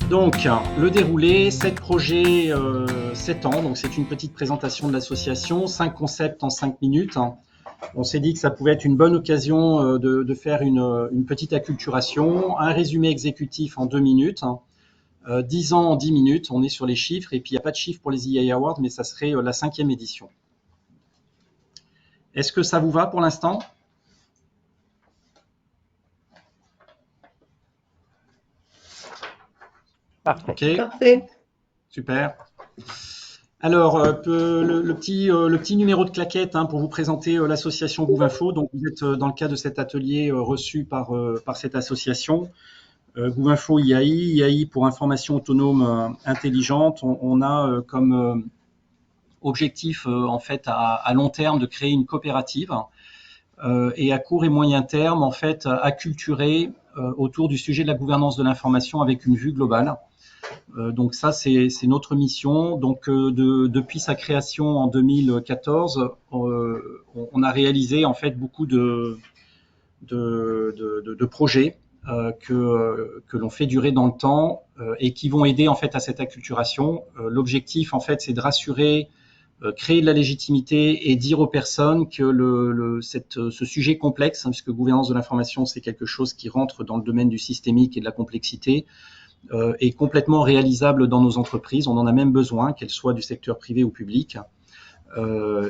Donc, le déroulé, 7 projets, 7 ans. Donc, c'est une petite présentation de l'association, 5 concepts en 5 minutes. On s'est dit que ça pouvait être une bonne occasion de faire une petite acculturation, un résumé exécutif en 2 minutes, 10 ans en 10 minutes. On est sur les chiffres. Et puis, il n'y a pas de chiffres pour les EA Awards, mais ça serait la 5e édition. Est-ce que ça vous va pour l'instant ? Parfait. Ok, Parfait. super. Alors, le petit numéro de claquette pour vous présenter l'association Gouvinfo. Donc, vous êtes dans le cadre de cet atelier reçu par cette association. Gouvinfo IAI pour information autonome intelligente. On a comme objectif en fait à long terme de créer une coopérative et à court et moyen terme en fait acculturer autour du sujet de la gouvernance de l'information avec une vue globale. Donc ça, c'est notre mission. Donc depuis sa création en 2014, on a réalisé en fait beaucoup de projets que l'on fait durer dans le temps et qui vont aider en fait à cette acculturation. L'objectif en fait, c'est de rassurer, créer de la légitimité et dire aux personnes que ce sujet complexe, puisque gouvernance de l'information, c'est quelque chose qui rentre dans le domaine du systémique et de la complexité, est complètement réalisable dans nos entreprises. On en a même besoin, qu'elles soient du secteur privé ou public.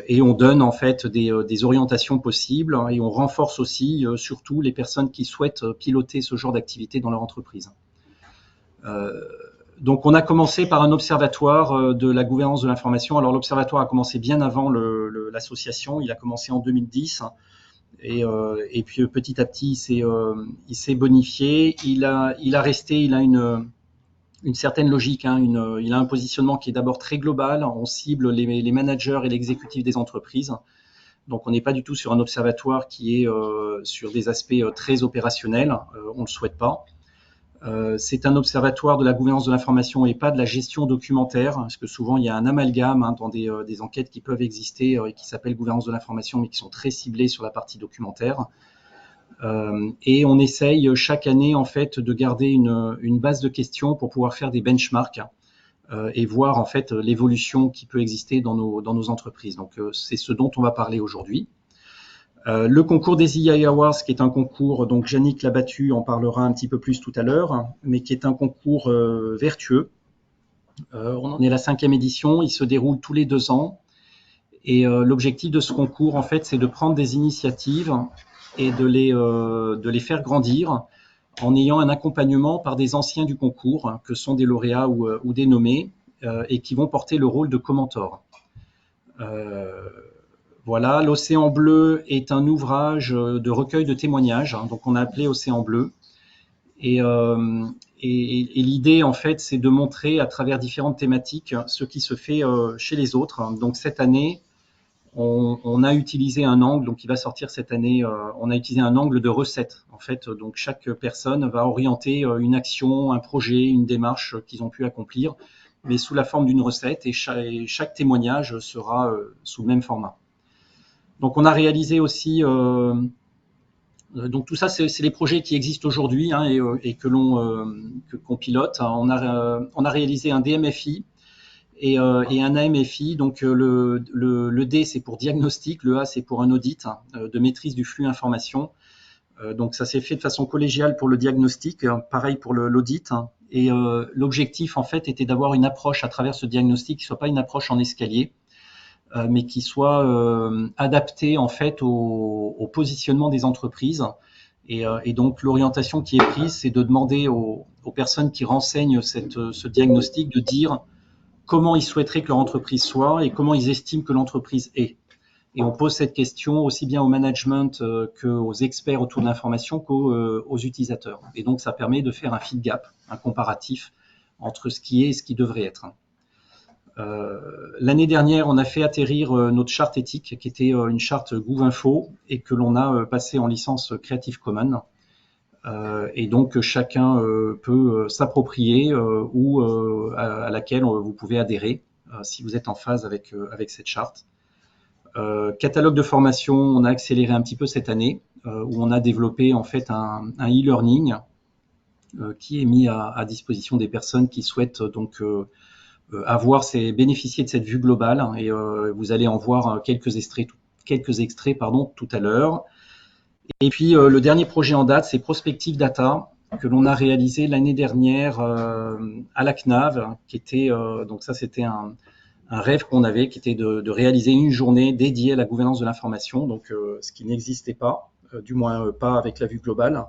Et on donne en fait des orientations possibles et on renforce aussi surtout les personnes qui souhaitent piloter ce genre d'activité dans leur entreprise. Donc on a commencé par un observatoire de la gouvernance de l'information. Alors l'observatoire a commencé bien avant l'association, il a commencé en 2010. Et puis petit à petit, il s'est bonifié. Il a une certaine logique. Il a un positionnement qui est d'abord très global. On cible les managers et l'exécutif des entreprises. Donc, on n'est pas du tout sur un observatoire qui est sur des aspects très opérationnels. On ne le souhaite pas. C'est un observatoire de la gouvernance de l'information et pas de la gestion documentaire, parce que souvent il y a un amalgame dans des enquêtes qui peuvent exister et qui s'appellent gouvernance de l'information, mais qui sont très ciblées sur la partie documentaire. Et on essaye chaque année en fait de garder une base de questions pour pouvoir faire des benchmarks et voir en fait l'évolution qui peut exister dans nos entreprises. Donc c'est ce dont on va parler aujourd'hui. Le concours des EA Awards, qui est un concours, donc Yannick Labattu en parlera un petit peu plus tout à l'heure, mais qui est un concours vertueux. On en est à la 5e édition, il se déroule tous les 2 ans. Et l'objectif de ce concours, en fait, c'est de prendre des initiatives et de les faire grandir en ayant un accompagnement par des anciens du concours, que sont des lauréats ou des nommés, et qui vont porter le rôle de commentaires. Voilà, l'Océan bleu est un ouvrage de recueil de témoignages, donc on a appelé Océan bleu. Et l'idée, en fait, c'est de montrer à travers différentes thématiques ce qui se fait chez les autres. Donc cette année, on a utilisé un angle, donc il va sortir cette année, on a utilisé un angle de recette. En fait, donc chaque personne va orienter une action, un projet, une démarche qu'ils ont pu accomplir, mais sous la forme d'une recette, et chaque témoignage sera sous le même format. Donc on a réalisé aussi, donc tout ça c'est les projets qui existent aujourd'hui et qu'on pilote. On a réalisé un DMFI et un AMFI. Donc le D c'est pour diagnostic, le A c'est pour un audit de maîtrise du flux information. Donc ça s'est fait de façon collégiale pour le diagnostic, pareil pour l'audit. Et l'objectif en fait était d'avoir une approche à travers ce diagnostic qui soit pas une approche en escalier, mais qui soit adapté en fait au positionnement des entreprises. Et donc l'orientation qui est prise, c'est de demander aux personnes qui renseignent ce diagnostic de dire comment ils souhaiteraient que leur entreprise soit et comment ils estiment que l'entreprise est. Et on pose cette question aussi bien au management qu'aux experts autour de l'information qu'aux utilisateurs. Et donc ça permet de faire un feed gap, un comparatif entre ce qui est et ce qui devrait être. L'année dernière, on a fait atterrir notre charte éthique, qui était une charte Gouvinfo, et que l'on a passée en licence Creative Commons. Et donc chacun peut s'approprier ou à laquelle vous pouvez adhérer si vous êtes en phase avec cette charte. Catalogue de formation, on a accéléré un petit peu cette année, où on a développé en fait un e-learning qui est mis à disposition des personnes qui souhaitent donc bénéficier de cette vue globale. Et vous allez en voir quelques extraits tout à l'heure. Et puis le dernier projet en date, c'est Prospective Data, que l'on a réalisé l'année dernière à la CNAV, qui était donc ça c'était un rêve qu'on avait, qui était de réaliser une journée dédiée à la gouvernance de l'information, donc ce qui n'existait pas, du moins pas avec la vue globale.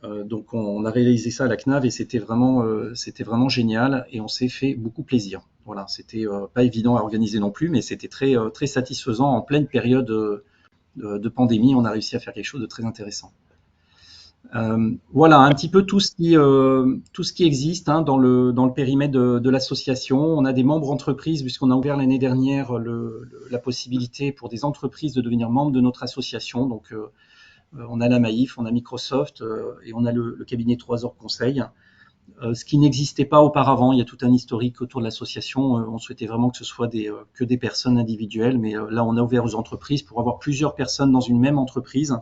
Donc on a réalisé ça à la CNAV et c'était vraiment génial et on s'est fait beaucoup plaisir. Voilà, c'était pas évident à organiser non plus, mais c'était très satisfaisant en pleine période de pandémie. On a réussi à faire quelque chose de très intéressant. Voilà un petit peu tout ce qui existe hein, dans le périmètre de l'association. On a des membres entreprises puisqu'on a ouvert l'année dernière la possibilité pour des entreprises de devenir membres de notre association. Donc on a la Maïf, on a Microsoft et on a le cabinet 3 heures conseil. Ce qui n'existait pas auparavant, il y a tout un historique autour de l'association. On souhaitait vraiment que ce soit que des personnes individuelles, mais là on a ouvert aux entreprises pour avoir plusieurs personnes dans une même entreprise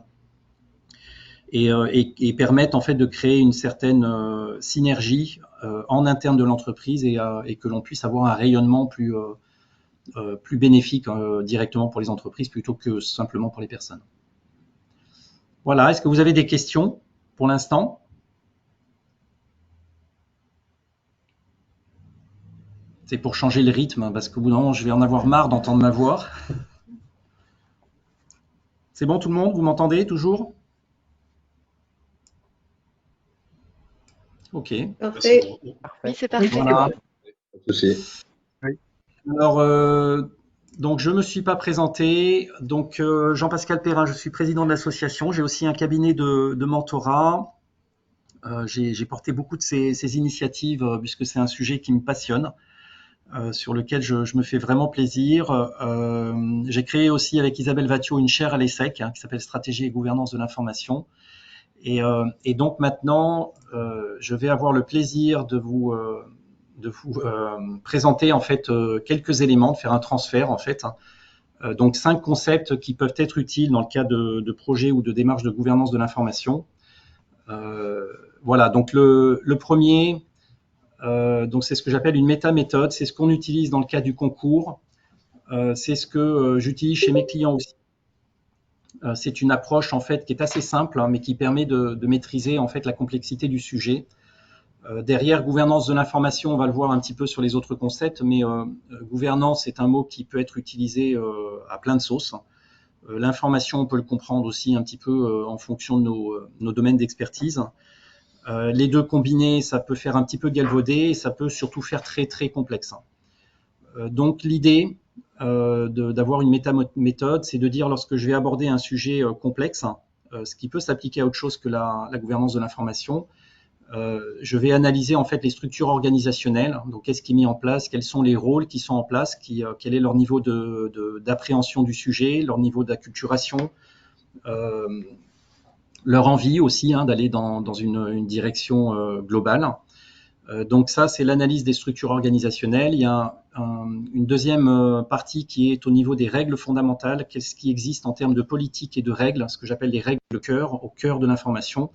et permettre en fait de créer une certaine synergie en interne de l'entreprise et que l'on puisse avoir un rayonnement plus bénéfique directement pour les entreprises plutôt que simplement pour les personnes. Voilà, est-ce que vous avez des questions pour l'instant? C'est pour changer le rythme, parce qu'au bout d'un moment, je vais en avoir marre d'entendre ma voix. C'est bon tout le monde? Vous m'entendez toujours? Ok. Parfait. Oui, c'est parfait. Voilà. Oui. Alors, donc je me suis pas présenté. Donc Jean-Pascal Perrin, je suis président de l'association. J'ai aussi un cabinet de mentorat. J'ai porté beaucoup de ces initiatives puisque c'est un sujet qui me passionne, sur lequel je me fais vraiment plaisir. J'ai créé aussi avec Isabelle Vattiot une chaire à l'ESSEC qui s'appelle Stratégie et gouvernance de l'information. Et donc maintenant, je vais avoir le plaisir de vous présenter en fait quelques éléments, de faire un transfert en fait. Donc 5 concepts qui peuvent être utiles dans le cas de projets ou de démarches de gouvernance de l'information. Voilà, donc le premier, donc c'est ce que j'appelle une méta-méthode, c'est ce qu'on utilise dans le cas du concours, c'est ce que j'utilise chez mes clients aussi. C'est une approche en fait qui est assez simple, hein, mais qui permet de maîtriser en fait la complexité du sujet. Derrière gouvernance de l'information, on va le voir un petit peu sur les autres concepts, mais gouvernance est un mot qui peut être utilisé à plein de sauces. L'information, on peut le comprendre aussi un petit peu en fonction de nos domaines d'expertise. Les deux combinés, ça peut faire un petit peu galvauder et ça peut surtout faire très très complexe. Donc l'idée d'avoir une méta-méthode, c'est de dire lorsque je vais aborder un sujet complexe, ce qui peut s'appliquer à autre chose que la gouvernance de l'information, je vais analyser en fait les structures organisationnelles, donc qu'est-ce qui est mis en place, quels sont les rôles qui sont en place, quel est leur niveau d'appréhension du sujet, leur niveau d'acculturation, leur envie aussi hein, d'aller dans une direction globale. Donc ça, c'est l'analyse des structures organisationnelles. Il y a une deuxième partie qui est au niveau des règles fondamentales, qu'est-ce qui existe en termes de politique et de règles, ce que j'appelle les règles au cœur de l'information.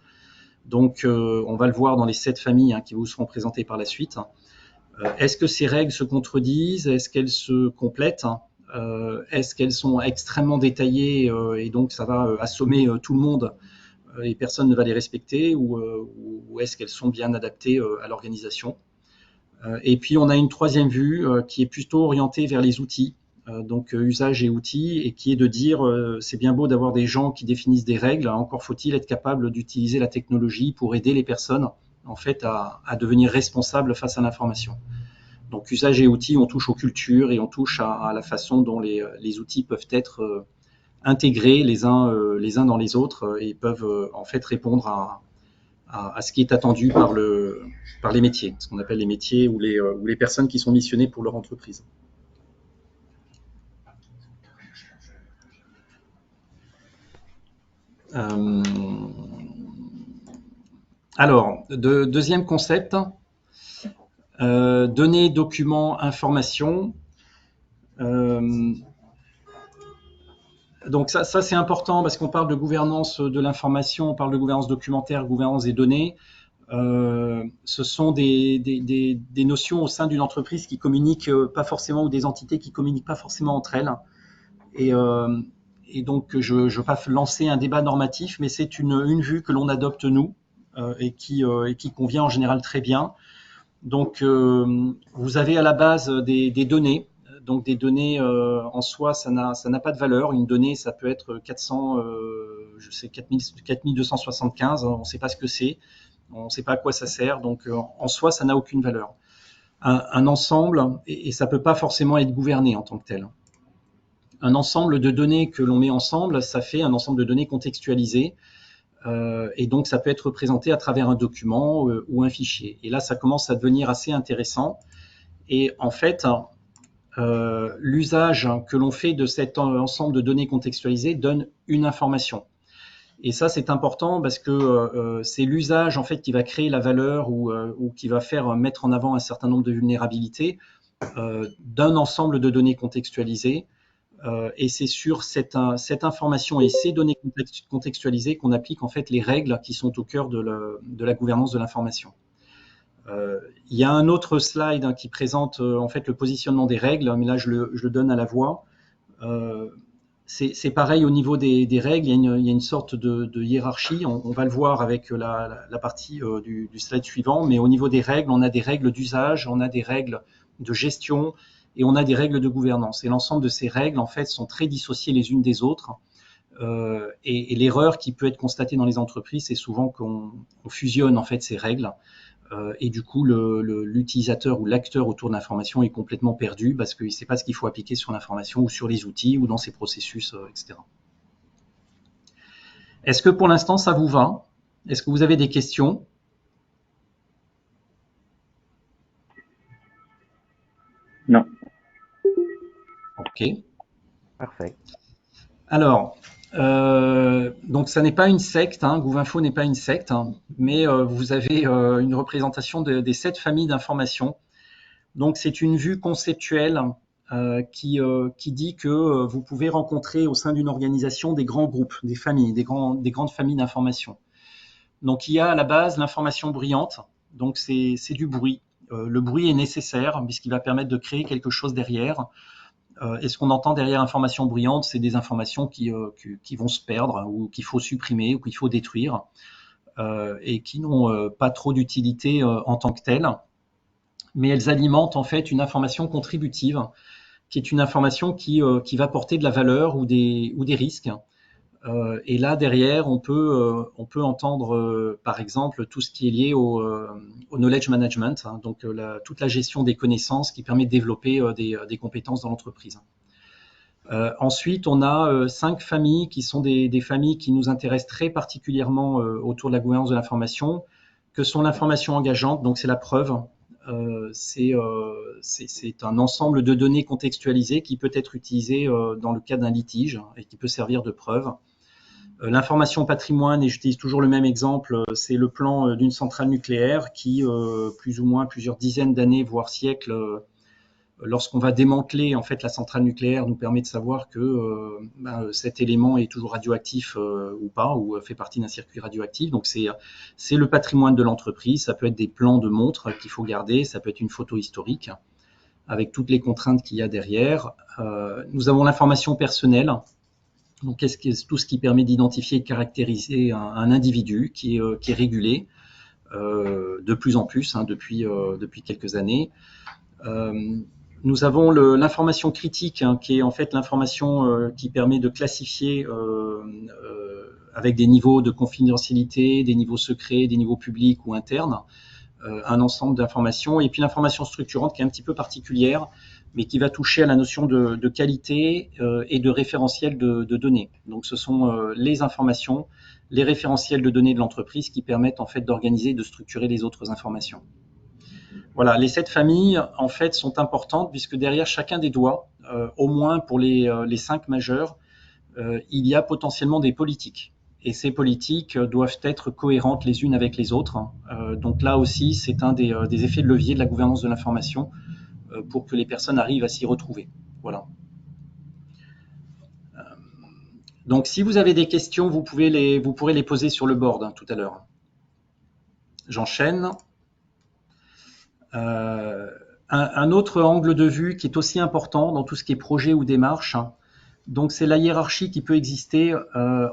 Donc, on va le voir dans les 7 familles hein, qui vous seront présentées par la suite. Est-ce que ces règles se contredisent? Est-ce qu'elles se complètent? Est-ce qu'elles sont extrêmement détaillées et donc ça va assommer tout le monde et personne ne va les respecter? Ou est-ce qu'elles sont bien adaptées à l'organisation? Et puis, on a une troisième vue qui est plutôt orientée vers les outils. Donc usage et outils, et qui est de dire c'est bien beau d'avoir des gens qui définissent des règles, encore faut-il être capable d'utiliser la technologie pour aider les personnes en fait à devenir responsables face à l'information. Donc usage et outils, on touche aux cultures et on touche à la façon dont les outils peuvent être intégrés les uns dans les autres et peuvent en fait répondre à ce qui est attendu par les métiers, ce qu'on appelle les métiers ou les personnes qui sont missionnées pour leur entreprise. Alors, deuxième concept, données, documents, informations. Donc ça c'est important parce qu'on parle de gouvernance de l'information, on parle de gouvernance documentaire, gouvernance des données. Ce sont des notions au sein d'une entreprise qui communiquent pas forcément, ou des entités qui communiquent pas forcément entre elles. Et, euh, et donc, je ne veux pas lancer un débat normatif, mais c'est une vue que l'on adopte nous et qui convient en général très bien. Donc, vous avez à la base des données. Donc, des données en soi, ça n'a pas de valeur. Une donnée, ça peut être 400, je sais, 4275. On ne sait pas ce que c'est. On ne sait pas à quoi ça sert. Donc, en soi, ça n'a aucune valeur. Un ensemble, et ça ne peut pas forcément être gouverné en tant que tel. Un ensemble de données que l'on met ensemble, ça fait un ensemble de données contextualisées. Et donc, ça peut être représenté à travers un document ou un fichier. Et là, ça commence à devenir assez intéressant. Et en fait, l'usage que l'on fait de cet ensemble de données contextualisées donne une information. Et ça, c'est important parce que c'est l'usage en fait qui va créer la valeur ou qui va faire mettre en avant un certain nombre de vulnérabilités d'un ensemble de données contextualisées. Et c'est sur cette information et ces données contextualisées qu'on applique en fait les règles qui sont au cœur de la gouvernance de l'information. Il y a un autre slide qui présente en fait le positionnement des règles, mais là je le donne à la voix. C'est pareil au niveau des règles, il y a une sorte de hiérarchie, on va le voir avec la partie du slide suivant, mais au niveau des règles, on a des règles d'usage, on a des règles de gestion et on a des règles de gouvernance. Et l'ensemble de ces règles, en fait, sont très dissociées les unes des autres. Et l'erreur qui peut être constatée dans les entreprises, c'est souvent qu'on fusionne en fait ces règles. Et du coup, l'utilisateur ou l'acteur autour de l'information est complètement perdu parce qu'il ne sait pas ce qu'il faut appliquer sur l'information ou sur les outils ou dans ses processus, etc. Est-ce que pour l'instant, ça vous va? Est-ce que vous avez des questions? Non. Ok. Parfait. Alors, donc ça n'est pas une secte, hein, Gouvinfo n'est pas une secte, hein, mais vous avez une représentation des 7 familles d'informations. Donc c'est une vue conceptuelle qui dit que vous pouvez rencontrer au sein d'une organisation des grands groupes, des familles, des grandes familles d'informations. Donc il y a à la base l'information bruyante, donc c'est du bruit. Le bruit est nécessaire puisqu'il va permettre de créer quelque chose derrière. Et ce qu'on entend derrière information bruyante, c'est des informations qui vont se perdre ou qu'il faut supprimer ou qu'il faut détruire et qui n'ont pas trop d'utilité en tant que telles. Mais elles alimentent en fait une information contributive qui est une information qui va porter de la valeur ou des risques. Et là, derrière, on peut entendre, par exemple, tout ce qui est lié au knowledge management, hein, donc toute la gestion des connaissances qui permet de développer des compétences dans l'entreprise. Ensuite, on a 5 familles qui sont des familles qui nous intéressent très particulièrement autour de la gouvernance de l'information, que sont l'information engageante, donc c'est la preuve. C'est un ensemble de données contextualisées qui peut être utilisé dans le cas d'un litige et qui peut servir de preuve. L'information patrimoine, et j'utilise toujours le même exemple, c'est le plan d'une centrale nucléaire qui, plus ou moins plusieurs dizaines d'années, voire siècles, lorsqu'on va démanteler en fait la centrale nucléaire, nous permet de savoir que cet élément est toujours radioactif ou pas, ou fait partie d'un circuit radioactif. Donc c'est le patrimoine de l'entreprise. Ça peut être des plans de montres qu'il faut garder, ça peut être une photo historique avec toutes les contraintes qu'il y a derrière. Nous avons l'information personnelle. Donc, tout ce qui permet d'identifier et de caractériser un individu qui est régulé de plus en plus hein, depuis quelques années. Nous avons l'information critique, hein, qui est en fait l'information qui permet de classifier avec des niveaux de confidentialité, des niveaux secrets, des niveaux publics ou internes, un ensemble d'informations. Et puis l'information structurante qui est un petit peu particulière, mais qui va toucher à la notion de qualité et de référentiel de données. Donc ce sont les informations, les référentiels de données de l'entreprise qui permettent en fait d'organiser et de structurer les autres informations. Voilà, les 7 familles en fait sont importantes puisque derrière chacun des doigts, au moins pour les 5 majeurs, il y a potentiellement des politiques. Et ces politiques doivent être cohérentes les unes avec les autres. Donc là aussi, c'est un des effets de levier de la gouvernance de l'information pour que les personnes arrivent à s'y retrouver. Voilà. Donc si vous avez des questions, vous pourrez les poser sur le board hein, tout à l'heure. J'enchaîne. Un autre angle de vue qui est aussi important dans tout ce qui est projet ou démarche, donc c'est la hiérarchie qui peut exister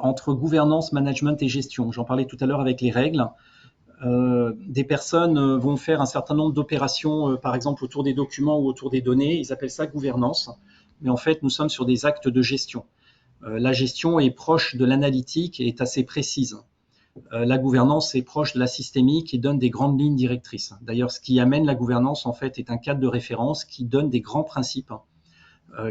entre gouvernance, management et gestion. J'en parlais tout à l'heure avec les règles. Des personnes vont faire un certain nombre d'opérations, par exemple autour des documents ou autour des données. Ils appellent ça gouvernance. Mais en fait, nous sommes sur des actes de gestion. La gestion est proche de l'analytique et est assez précise. La gouvernance est proche de la systémique et donne des grandes lignes directrices. D'ailleurs, ce qui amène la gouvernance, en fait, est un cadre de référence qui donne des grands principes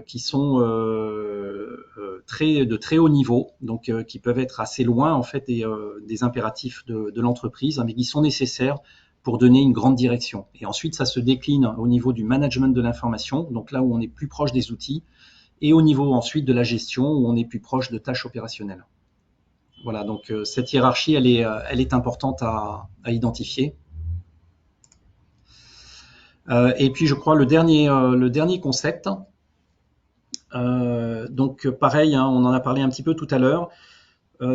qui sont de très haut niveau, donc qui peuvent être assez loin en fait des impératifs de l'entreprise, mais qui sont nécessaires pour donner une grande direction. Et ensuite, ça se décline au niveau du management de l'information, donc là où on est plus proche des outils, et au niveau ensuite de la gestion, où on est plus proche de tâches opérationnelles. Voilà, donc cette hiérarchie, elle est importante à identifier. Et puis, je crois, le dernier concept, donc pareil, hein, on en a parlé un petit peu tout à l'heure.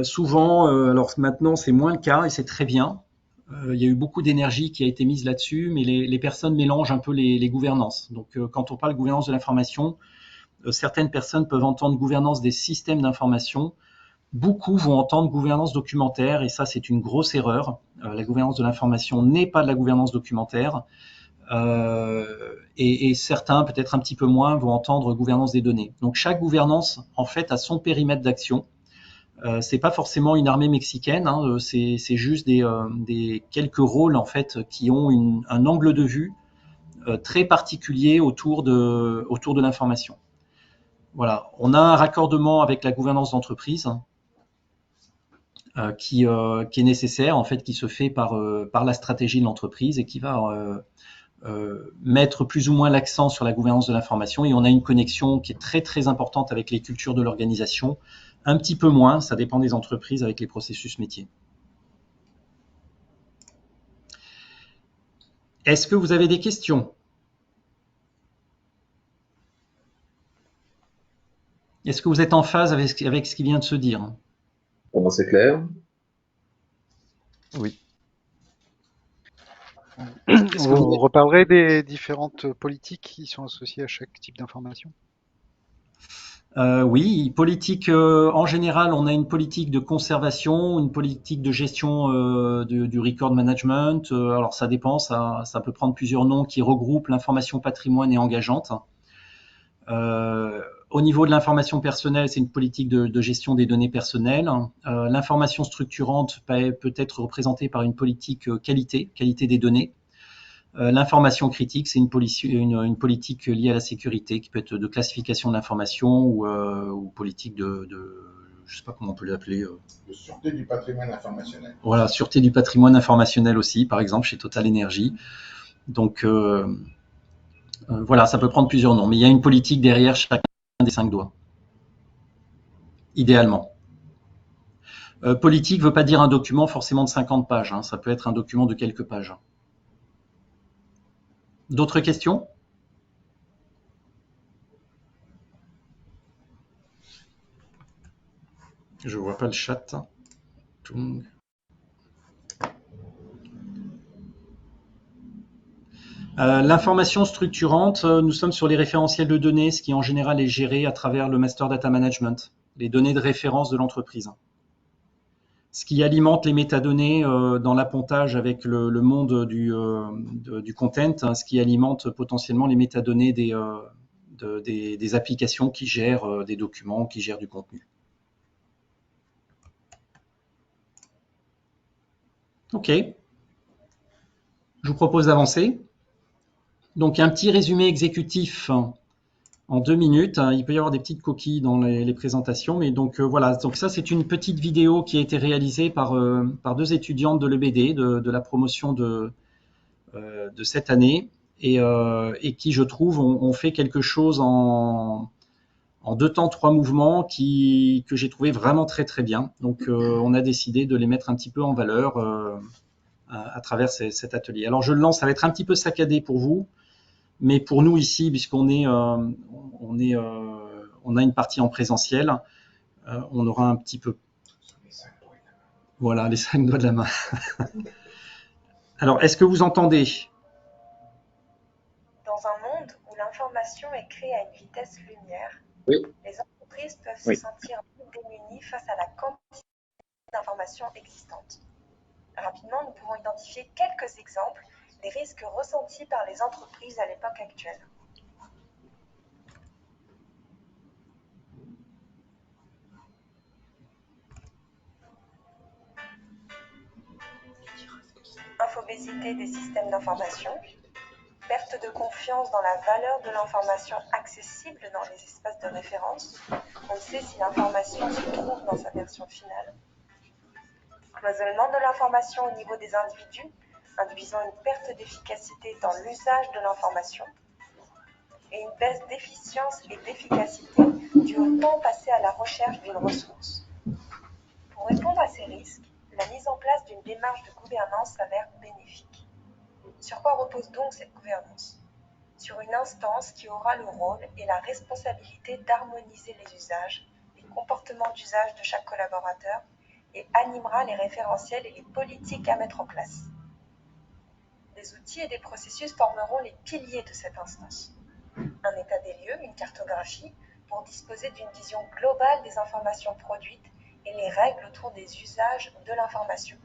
Souvent, alors maintenant c'est moins le cas et c'est très bien. Il y a eu beaucoup d'énergie qui a été mise là-dessus, mais les personnes mélangent un peu les gouvernances. Donc quand on parle de gouvernance de l'information, certaines personnes peuvent entendre gouvernance des systèmes d'information. Beaucoup vont entendre gouvernance documentaire et ça c'est une grosse erreur. La gouvernance de l'information n'est pas de la gouvernance documentaire. Et certains, peut-être un petit peu moins, vont entendre gouvernance des données. Donc chaque gouvernance, en fait, a son périmètre d'action. C'est pas forcément une armée mexicaine, hein, c'est juste des quelques rôles en fait qui ont un angle de vue très particulier autour de l'information. Voilà, on a un raccordement avec la gouvernance d'entreprise qui est nécessaire en fait, qui se fait par la stratégie de l'entreprise et qui va mettre plus ou moins l'accent sur la gouvernance de l'information, et on a une connexion qui est très très importante avec les cultures de l'organisation, un petit peu moins, ça dépend des entreprises, avec les processus métiers. Est-ce que vous avez des questions? Est-ce que vous êtes en phase avec ce qui vient de se dire? Bon, c'est clair. Oui. Qu'est-ce que Vous reparlerez des différentes politiques qui sont associées à chaque type d'information? Oui, politique en général, on a une politique de conservation, une politique de gestion du record management. Alors ça dépend, ça peut prendre plusieurs noms qui regroupent l'information patrimoine et engageante. Au niveau de l'information personnelle, c'est une politique de gestion des données personnelles. L'information structurante peut être représentée par une politique qualité des données. L'information critique, c'est une politique liée à la sécurité, qui peut être de classification de l'information ou politique je ne sais pas comment on peut l'appeler. De sûreté du patrimoine informationnel. Voilà, sûreté du patrimoine informationnel aussi, par exemple, chez Total Energy. Donc, voilà, ça peut prendre plusieurs noms, mais il y a une politique derrière chacun des 5 doigts, idéalement. Politique ne veut pas dire un document forcément de 50 pages, hein, ça peut être un document de quelques pages. D'autres questions? Je ne vois pas le chat. L'information structurante, nous sommes sur les référentiels de données, ce qui en général est géré à travers le Master Data Management, les données de référence de l'entreprise. Ce qui alimente les métadonnées dans l'appontage avec le monde du content, hein, ce qui alimente potentiellement les métadonnées des applications qui gèrent des documents, qui gèrent du contenu. Ok. Je vous propose d'avancer. Donc, un petit résumé exécutif en 2 minutes. Il peut y avoir des petites coquilles dans les présentations, mais donc voilà. Donc ça, c'est une petite vidéo qui a été réalisée par 2 étudiantes de l'EBD, de la promotion de cette année, et qui, je trouve, ont fait quelque chose en 2 temps, 3 mouvements que j'ai trouvé vraiment très très bien. Donc on a décidé de les mettre un petit peu en valeur à travers cet atelier. Alors je le lance, ça va être un petit peu saccadé pour vous. Mais pour nous ici, puisqu'on on a une partie en présentiel, on aura un petit peu. Voilà, les 5 doigts de la main. Alors, est-ce que vous entendez? Dans un monde où l'information est créée à une vitesse lumière, Oui. les entreprises peuvent Oui. se sentir démunies face à la quantité d'informations existantes. Rapidement, nous pouvons identifier quelques exemples des risques ressentis par les entreprises à l'époque actuelle. Infobésité des systèmes d'information, perte de confiance dans la valeur de l'information accessible dans les espaces de référence. On sait si l'information se trouve dans sa version finale. Cloisonnement de l'information au niveau des individus, induisant une perte d'efficacité dans l'usage de l'information et une baisse d'efficience et d'efficacité due au temps passé à la recherche d'une ressource. Pour répondre à ces risques, la mise en place d'une démarche de gouvernance s'avère bénéfique. Sur quoi repose donc cette gouvernance ? Sur une instance qui aura le rôle et la responsabilité d'harmoniser les usages, les comportements d'usage de chaque collaborateur et animera les référentiels et les politiques à mettre en place. Des outils et des processus formeront les piliers de cette instance. Un état des lieux, une cartographie, pour disposer d'une vision globale des informations produites et les règles autour des usages de l'information.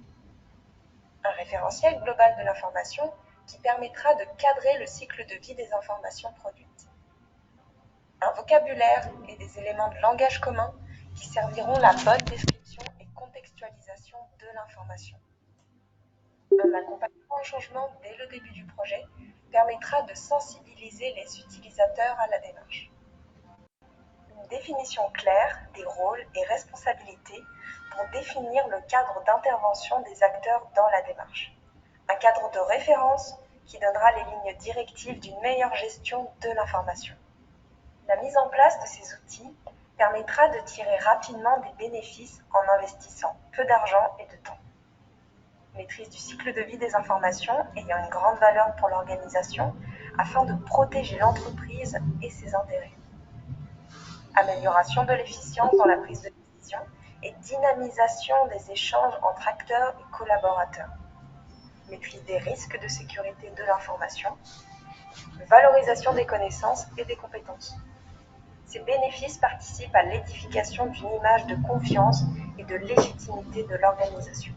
Un référentiel global de l'information qui permettra de cadrer le cycle de vie des informations produites. Un vocabulaire et des éléments de langage commun qui serviront la bonne description et contextualisation de l'information. Un accompagnement au changement dès le début du projet permettra de sensibiliser les utilisateurs à la démarche. Une définition claire des rôles et responsabilités pour définir le cadre d'intervention des acteurs dans la démarche. Un cadre de référence qui donnera les lignes directives d'une meilleure gestion de l'information. La mise en place de ces outils permettra de tirer rapidement des bénéfices en investissant peu d'argent et de temps. Maîtrise du cycle de vie des informations ayant une grande valeur pour l'organisation afin de protéger l'entreprise et ses intérêts. Amélioration de l'efficience dans la prise de décision et dynamisation des échanges entre acteurs et collaborateurs. Maîtrise des risques de sécurité de l'information, valorisation des connaissances et des compétences. Ces bénéfices participent à l'édification d'une image de confiance et de légitimité de l'organisation.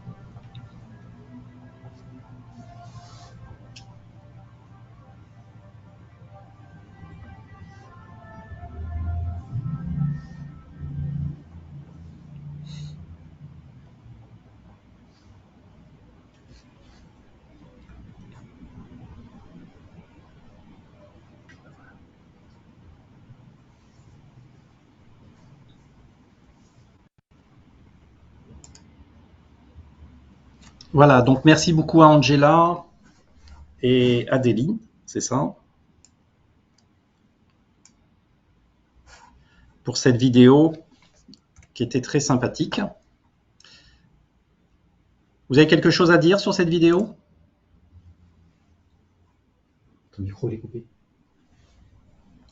Voilà, donc merci beaucoup à Angela et Adélie, c'est ça, pour cette vidéo qui était très sympathique. Vous avez quelque chose à dire sur cette vidéo? Ton micro est coupé.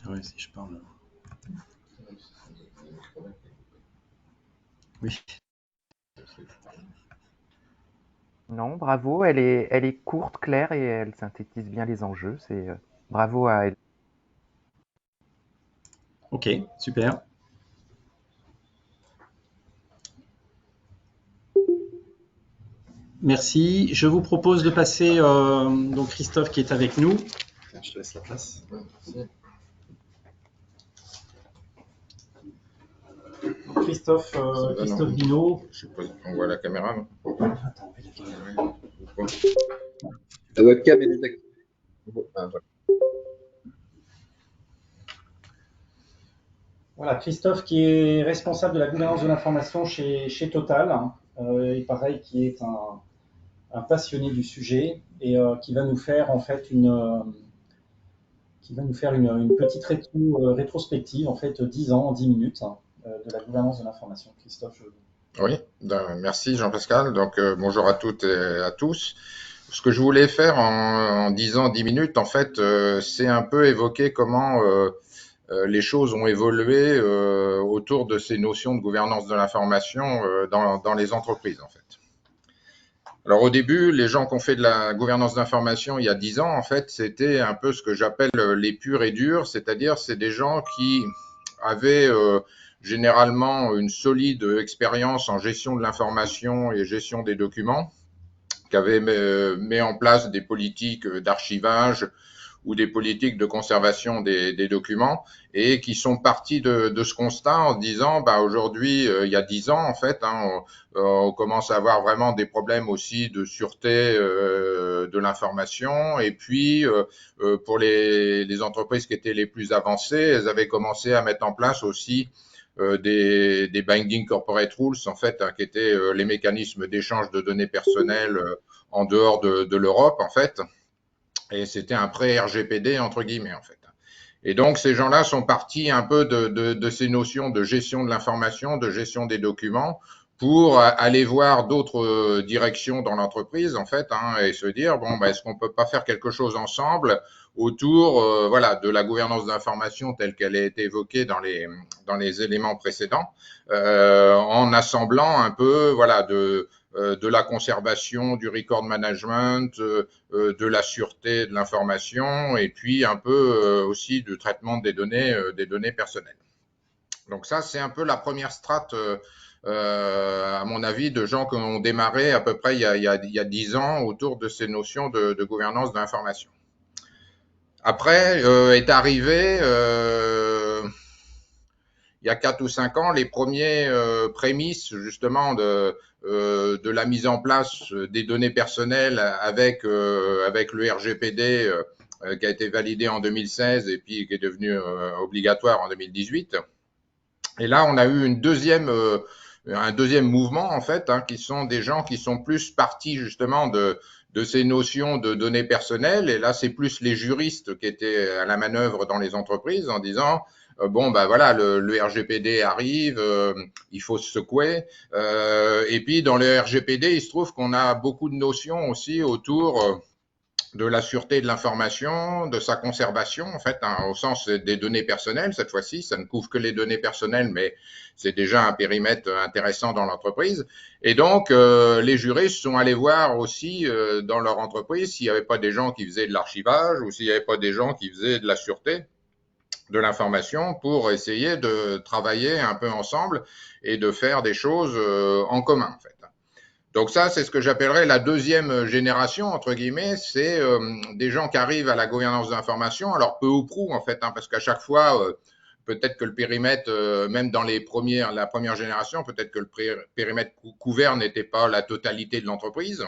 Ah ouais, si je parle. Oui. Non, bravo, elle est courte, claire et elle synthétise bien les enjeux. Bravo à elle. Ok, super. Merci. Je vous propose de passer donc Christophe qui est avec nous. Je te laisse la place. Christophe Binot. Je sais pas, on voit la caméra, non? Attends, on va la caméra. La webcam est désactivée. Ah, voilà. Voilà, Christophe qui est responsable de la gouvernance de l'information chez Total, et pareil qui est un passionné du sujet et qui va nous faire en fait une petite rétrospective, en fait 10 ans en 10 minutes de la gouvernance de l'information. Christophe, Oui, merci Jean-Pascal. Donc bonjour à toutes et à tous. Ce que je voulais faire en 10 ans, 10 minutes, en fait, c'est un peu évoquer comment les choses ont évolué autour de ces notions de gouvernance de l'information dans les entreprises, en fait. Alors au début, les gens qui ont fait de la gouvernance d'information il y a 10 ans, en fait, c'était un peu ce que j'appelle les purs et durs, c'est-à-dire c'est des gens qui avaient généralement une solide expérience en gestion de l'information et gestion des documents, qui avaient mis en place des politiques d'archivage ou des politiques de conservation des documents et qui sont partis de ce constat en se disant bah aujourd'hui il y a 10 ans en fait on commence à avoir vraiment des problèmes aussi de sûreté de l'information et puis pour les entreprises qui étaient les plus avancées, elles avaient commencé à mettre en place aussi des binding corporate rules en fait qui étaient les mécanismes d'échange de données personnelles en dehors de l'Europe en fait. Et c'était un pré-RGPD, entre guillemets, en fait. Et donc, ces gens-là sont partis un peu de ces notions de gestion de l'information, de gestion des documents, pour aller voir d'autres directions dans l'entreprise, en fait, et se dire, bon, est-ce qu'on peut pas faire quelque chose ensemble autour, voilà, de la gouvernance d'information telle qu'elle a été évoquée dans les éléments précédents, en assemblant un peu, voilà, de la conservation, du record management, de la sûreté de l'information et puis un peu aussi du traitement des données personnelles. Donc ça, c'est un peu la première strate, à mon avis, de gens qui ont démarré à peu près il y a 10 ans autour de ces notions de gouvernance de l'information. Après est arrivé il y a 4 ou 5 ans les premiers prémices justement de la mise en place des données personnelles avec le RGPD qui a été validé en 2016 et puis qui est devenu obligatoire en 2018. Et là, on a eu un deuxième mouvement en fait, qui sont des gens qui sont plus partis justement de ces notions de données personnelles. Et là, c'est plus les juristes qui étaient à la manœuvre dans les entreprises en disant bon, ben voilà, le RGPD arrive, il faut se secouer. Et puis, dans le RGPD, il se trouve qu'on a beaucoup de notions aussi autour de la sûreté de l'information, de sa conservation, en fait, au sens des données personnelles, cette fois-ci. Ça ne couvre que les données personnelles, mais c'est déjà un périmètre intéressant dans l'entreprise. Et donc, les juristes sont allés voir aussi dans leur entreprise s'il n'y avait pas des gens qui faisaient de l'archivage ou s'il n'y avait pas des gens qui faisaient de la sûreté de l'information pour essayer de travailler un peu ensemble et de faire des choses en commun, en fait. Donc ça, c'est ce que j'appellerais la deuxième génération, entre guillemets, c'est des gens qui arrivent à la gouvernance d'information, alors peu ou prou, en fait, parce qu'à chaque fois, peut-être que le périmètre, même dans la première génération, peut-être que le périmètre couvert n'était pas la totalité de l'entreprise,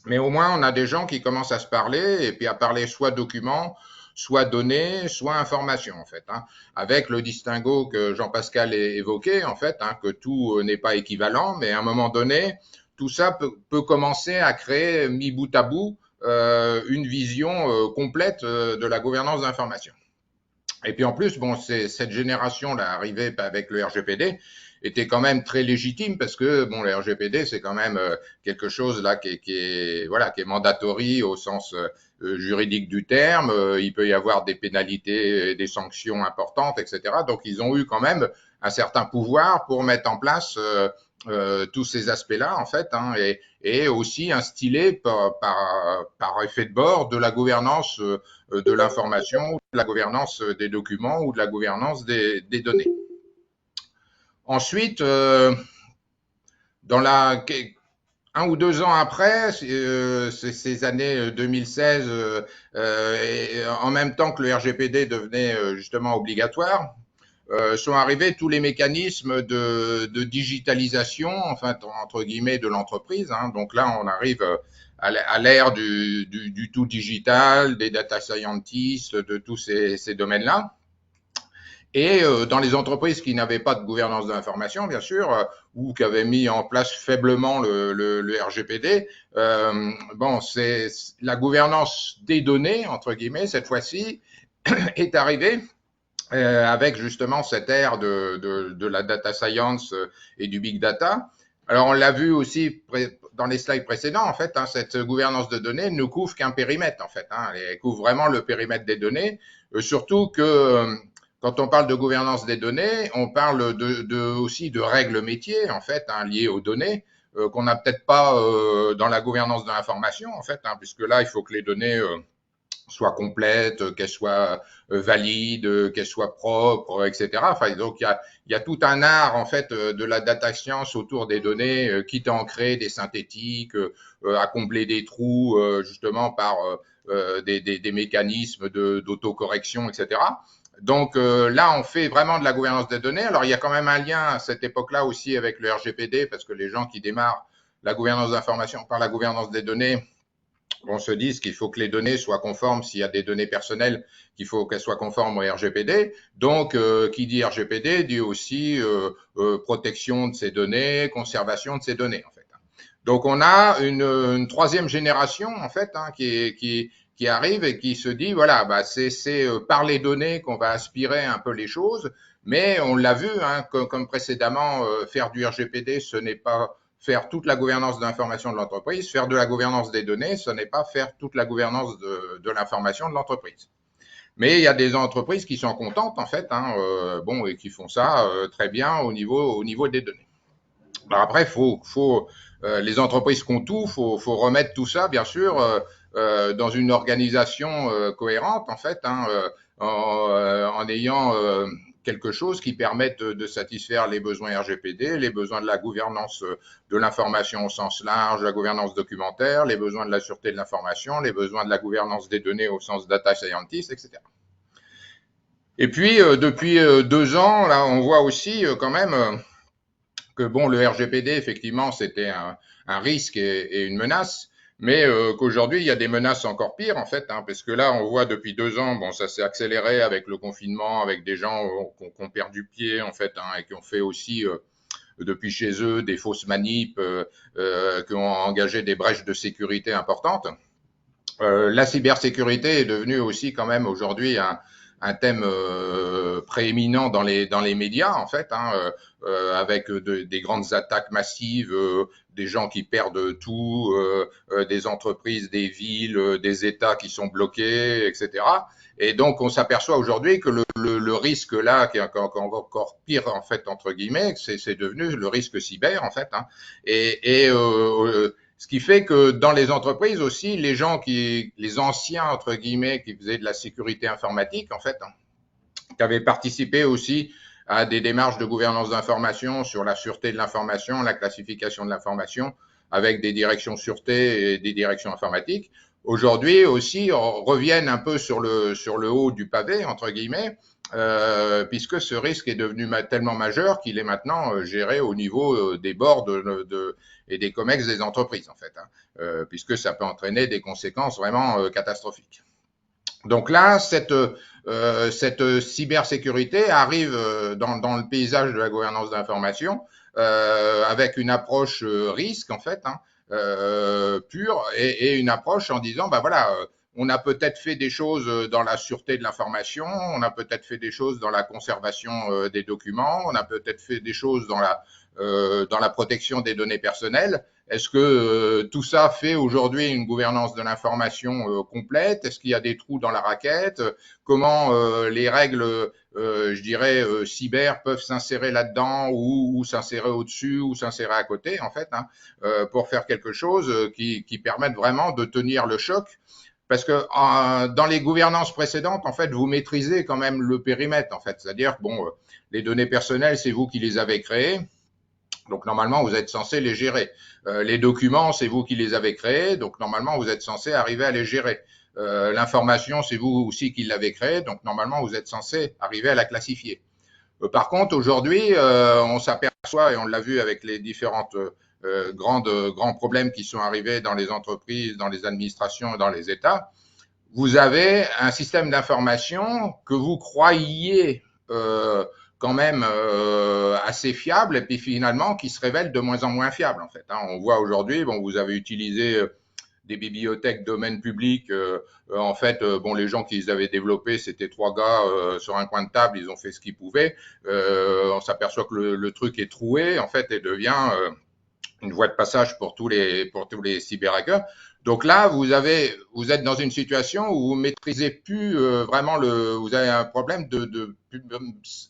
mais au moins, on a des gens qui commencent à se parler, et puis à parler soit documents, soit données, soit informations, en fait, avec le distinguo que Jean-Pascal a évoqué, en fait, que tout n'est pas équivalent, mais à un moment donné, tout ça peut commencer à créer, mis bout à bout, une vision complète de la gouvernance d'information. Et puis en plus, bon, cette génération-là, arrivée avec le RGPD, était quand même très légitime parce que bon, le RGPD, c'est quand même quelque chose là qui est mandatory au sens juridique du terme. Il peut y avoir des pénalités, des sanctions importantes, etc. Donc ils ont eu quand même un certain pouvoir pour mettre en place tous ces aspects-là, en fait, et aussi instiller par effet de bord de la gouvernance de l'information, de la gouvernance des documents ou de la gouvernance des données. Ensuite, un ou 2 ans après, ces années 2016, en même temps que le RGPD devenait justement obligatoire, sont arrivés tous les mécanismes de digitalisation, enfin entre guillemets, de l'entreprise. Donc là, on arrive à l'ère du tout digital, des data scientists, de tous ces domaines-là. Et dans les entreprises qui n'avaient pas de gouvernance de l'information, bien sûr, ou qui avaient mis en place faiblement le RGPD, bon, c'est la gouvernance des données, entre guillemets, cette fois-ci, est arrivée avec justement cette ère de la data science et du big data. Alors, on l'a vu aussi dans les slides précédents, en fait, cette gouvernance de données ne couvre qu'un périmètre, en fait. Elle couvre vraiment le périmètre des données, surtout que quand on parle de gouvernance des données, on parle aussi de règles métiers, en fait, liées aux données. qu'on n'a peut-être pas dans la gouvernance de l'information, en fait, hein, puisque là, il faut que les données soient complètes, qu'elles soient valides, qu'elles soient propres, etc. Enfin, donc il y a tout un art en fait de la data science autour des données, quitte à en créer des synthétiques, à combler des trous justement par des mécanismes d'autocorrection, etc. Donc là, on fait vraiment de la gouvernance des données. Alors il y a quand même un lien à cette époque-là aussi avec le RGPD, parce que les gens qui démarrent la gouvernance d'information par la gouvernance des données, on se dise qu'il faut que les données soient conformes, s'il y a des données personnelles, qu'il faut qu'elles soient conformes au RGPD. Donc, qui dit RGPD dit aussi protection de ces données, conservation de ces données, en fait. Donc, on a une troisième génération, en fait, hein, qui arrive et qui se dit, voilà, bah, c'est par les données qu'on va aspirer un peu les choses, mais on l'a vu, hein, comme précédemment, faire du RGPD, ce n'est pas faire toute la gouvernance de l'information de l'entreprise. Faire de la gouvernance des données, ce n'est pas faire toute la gouvernance de l'information de l'entreprise. Mais il y a des entreprises qui sont contentes, en fait, hein, bon, et qui font ça très bien au niveau des données. Alors après, les entreprises qui ont tout, faut remettre tout ça, bien sûr, dans une organisation cohérente, en fait, hein, en ayant quelque chose qui permette de satisfaire les besoins RGPD, les besoins de la gouvernance de l'information au sens large, la gouvernance documentaire, les besoins de la sûreté de l'information, les besoins de la gouvernance des données au sens data scientist, etc. Et puis, depuis 2 ans, là, on voit aussi quand même que bon, le RGPD, effectivement, c'était un risque et une menace, mais qu'aujourd'hui, il y a des menaces encore pires, en fait, hein, parce que là, on voit depuis 2 ans, bon, ça s'est accéléré avec le confinement, avec des gens qui ont perdu pied, en fait, hein, et qui ont fait aussi, depuis chez eux, des fausses manips, qui ont engagé des brèches de sécurité importantes. La cybersécurité est devenue aussi quand même aujourd'hui un thème prééminent dans les médias, en fait, hein, avec des grandes attaques massives, des gens qui perdent tout, des entreprises, des villes, des États qui sont bloqués, etc. Et donc, on s'aperçoit aujourd'hui que le risque là, qui est encore pire, en fait, entre guillemets, c'est devenu le risque cyber, en fait, hein. Ce qui fait que dans les entreprises aussi, les anciens, entre guillemets, qui faisaient de la sécurité informatique, en fait, hein, qui avaient participé aussi à des démarches de gouvernance d'information sur la sûreté de l'information, la classification de l'information, avec des directions sûreté et des directions informatiques, aujourd'hui aussi reviennent un peu sur le haut du pavé, entre guillemets, puisque ce risque est devenu tellement majeur qu'il est maintenant géré au niveau des boards et des COMEX des entreprises, en fait, hein, puisque ça peut entraîner des conséquences vraiment catastrophiques. Donc là, cette cybersécurité arrive dans le paysage de la gouvernance de l'information avec une approche risque, en fait, hein, pure, et une approche en disant, bah voilà, on a peut-être fait des choses dans la sûreté de l'information, on a peut-être fait des choses dans la conservation des documents, on a peut-être fait des choses dans la protection des données personnelles. Est-ce que tout ça fait aujourd'hui une gouvernance de l'information complète? Est-ce qu'il y a des trous dans la raquette? Comment les règles, je dirais, cyber peuvent s'insérer là-dedans ou s'insérer au-dessus ou s'insérer à côté, en fait, hein, pour faire quelque chose qui permette vraiment de tenir le choc? Parce que dans les gouvernances précédentes, en fait, vous maîtrisez quand même le périmètre, en fait. C'est-à-dire, bon, les données personnelles, c'est vous qui les avez créées. Donc, normalement, vous êtes censé les gérer. Les documents, c'est vous qui les avez créés. Donc, normalement, vous êtes censé arriver à les gérer. L'information, c'est vous aussi qui l'avez créée. Donc, normalement, vous êtes censé arriver à la classifier. Par contre, aujourd'hui, on s'aperçoit, et on l'a vu avec les différentes grands problèmes qui sont arrivés dans les entreprises, dans les administrations, dans les États, vous avez un système d'information que vous croyiez quand même assez fiable et puis finalement qui se révèle de moins en moins fiable, en fait, hein. On voit aujourd'hui, bon, vous avez utilisé des bibliothèques domaine public. En fait, bon, les gens qui les avaient développés, c'était 3 gars sur un coin de table, ils ont fait ce qu'ils pouvaient. On s'aperçoit que le truc est troué, en fait, et devient une voie de passage pour tous les cyberhackers. Donc là, vous êtes dans une situation où vous maîtrisez plus vraiment vous avez un problème de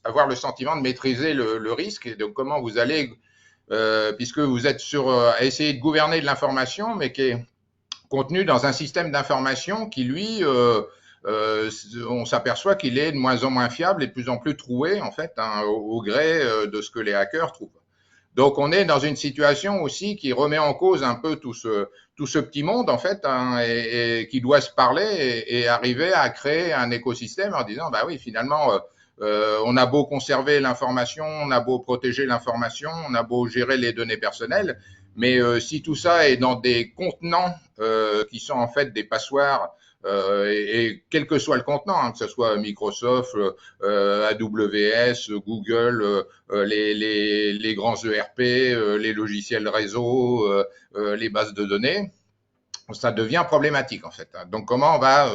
avoir le sentiment de maîtriser le risque et de comment vous allez puisque vous êtes à essayer de gouverner de l'information, mais qui est contenu dans un système d'information qui, lui, on s'aperçoit qu'il est de moins en moins fiable et de plus en plus troué, en fait, au gré de ce que les hackers trouvent. Donc, on est dans une situation aussi qui remet en cause un peu tout ce petit monde, en fait, et qui doit se parler et arriver à créer un écosystème en disant, bah oui, finalement, on a beau conserver l'information, on a beau protéger l'information, on a beau gérer les données personnelles, mais si tout ça est dans des contenants qui sont en fait des passoires, et quel que soit le contenant, que ce soit Microsoft, AWS, Google, les grands ERP, les logiciels réseau, les bases de données, ça devient problématique en fait. Donc comment on va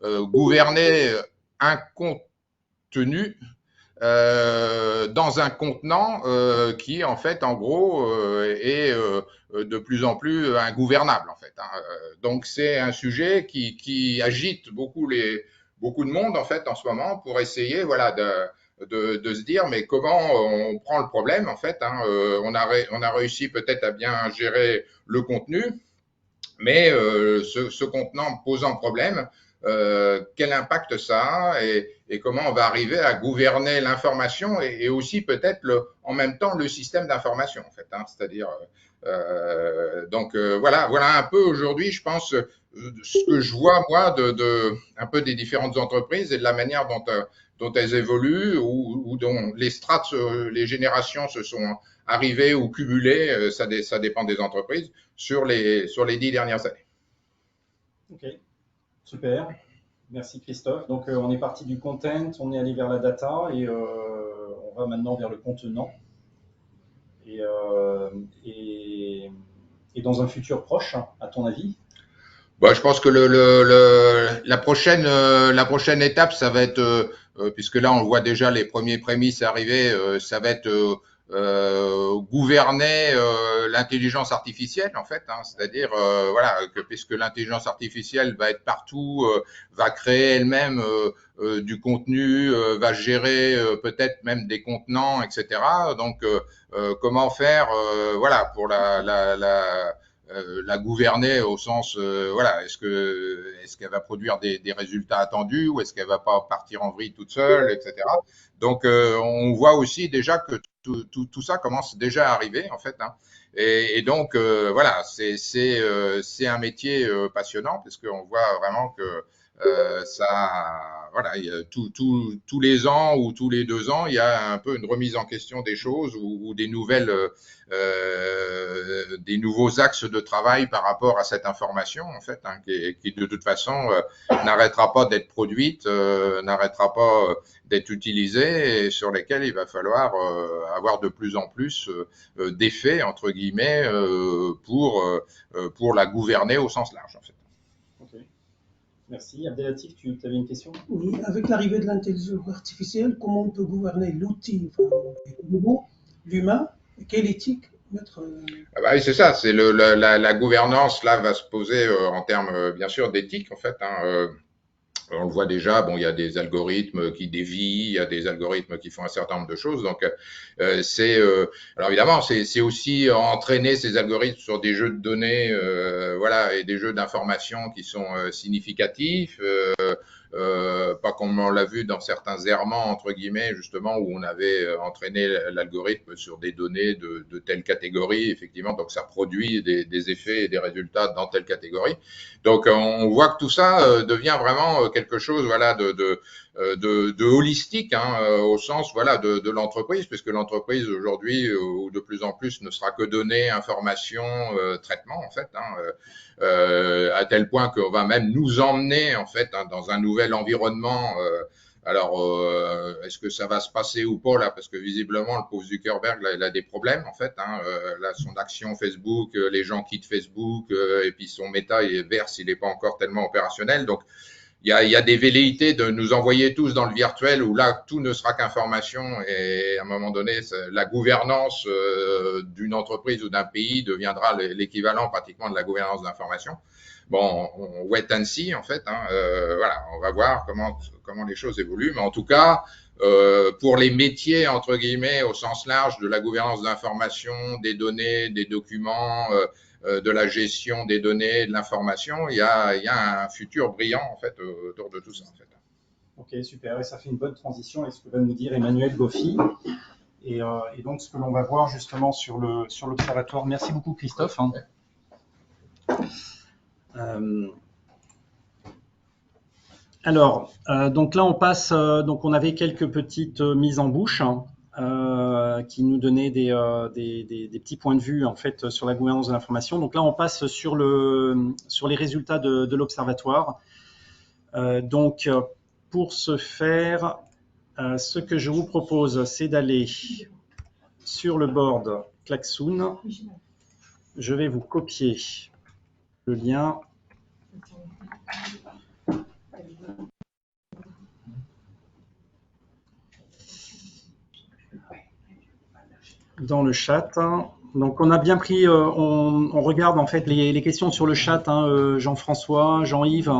gouverner un contenu dans un contenant qui en fait en gros est de plus en plus ingouvernable en fait. Donc c'est un sujet qui agite beaucoup de monde en fait en ce moment pour essayer voilà de se dire mais comment on prend le problème en fait. On a réussi peut-être à bien gérer le contenu, mais ce contenant posant problème, quel impact ça a et comment on va arriver à gouverner l'information et aussi peut-être en même temps le système d'information en fait. C'est-à-dire donc voilà un peu aujourd'hui je pense ce que je vois moi un peu des différentes entreprises et de la manière dont elles évoluent ou dont les strates, les générations se sont arrivées ou cumulées, ça dépend des entreprises, sur les 10 dernières années. Ok, super. Merci Christophe. Donc on est parti du content, on est allé vers la data et on va maintenant vers le contenant. Et dans un futur proche, à ton avis? Bah, je pense que la prochaine étape, ça va être, puisque là on voit déjà les premiers prémices arriver, ça va être gouverner l'intelligence artificielle en fait, c'est-à-dire voilà que puisque l'intelligence artificielle va être partout, va créer elle-même du contenu, va gérer peut-être même des contenants, etc. Donc comment faire, voilà pour la gouverner au sens voilà est-ce qu'elle va produire des résultats attendus ou est-ce qu'elle va pas partir en vrille toute seule, etc. Donc on voit aussi déjà que tout ça commence déjà à arriver en fait, et donc voilà c'est un métier passionnant parce qu'on voit vraiment que ça voilà tous les ans ou tous les 2 ans il y a un peu une remise en question des choses ou des des nouveaux axes de travail par rapport à cette information en fait, qui de toute façon n'arrêtera pas d'être produite, n'arrêtera pas d'être utilisée et sur lesquels il va falloir avoir de plus en plus d'effets entre guillemets pour la gouverner au sens large en fait. Ok. Merci. Abdelatif, tu avais une question? Oui, avec l'arrivée de l'intelligence artificielle, comment on peut gouverner l'outil, l'humain, et quelle éthique mettre bah oui, c'est ça, c'est la gouvernance là va se poser en termes bien sûr d'éthique en fait. On le voit déjà, bon, il y a des algorithmes qui dévient, il y a des algorithmes qui font un certain nombre de choses. Donc, alors évidemment, c'est aussi entraîner ces algorithmes sur des jeux de données, voilà, et des jeux d'informations qui sont significatifs. Pas comme on l'a vu dans certains errements entre guillemets justement où on avait entraîné l'algorithme sur des données de telle catégorie effectivement, donc ça produit des effets et des résultats dans telle catégorie. Donc on voit que tout ça devient vraiment quelque chose voilà de holistique au sens voilà de l'entreprise, puisque l'entreprise aujourd'hui ou de plus en plus ne sera que données, information, traitement en fait, à tel point qu'on va même nous emmener en fait dans un nouvel environnement. Alors, est-ce que ça va se passer ou pas là? Parce que visiblement, le pauvre Zuckerberg, là, il a des problèmes en fait. Là, son action Facebook, les gens quittent Facebook, et puis son méta est vert s'il n'est pas encore tellement opérationnel. Donc, il y a des velléités de nous envoyer tous dans le virtuel où là, tout ne sera qu'information et à un moment donné, la gouvernance d'une entreprise ou d'un pays deviendra l'équivalent pratiquement de la gouvernance d'information. Bon, on wait and see en fait. Voilà, on va voir comment les choses évoluent, mais en tout cas, pour les métiers, entre guillemets, au sens large de la gouvernance d'information, des données, des documents, de la gestion des données, de l'information, il y a un futur brillant en fait autour de tout ça. En fait. Ok, super. Et ça fait une bonne transition avec ce que va nous dire Emmanuel Goffi. Et donc, ce que l'on va voir justement sur l'observatoire. Merci beaucoup, Christophe. Alors, donc là, on passe. Donc, on avait quelques petites mises en bouche qui nous donnaient des petits points de vue en fait sur la gouvernance de l'information. Donc là, on passe sur les résultats de l'observatoire. Donc, pour ce faire, ce que je vous propose, c'est d'aller sur le board Klaxoon. Je vais vous copier le lien. Dans le chat. Donc on a bien pris, on regarde en fait les questions sur le chat, Jean-François, Jean-Yves,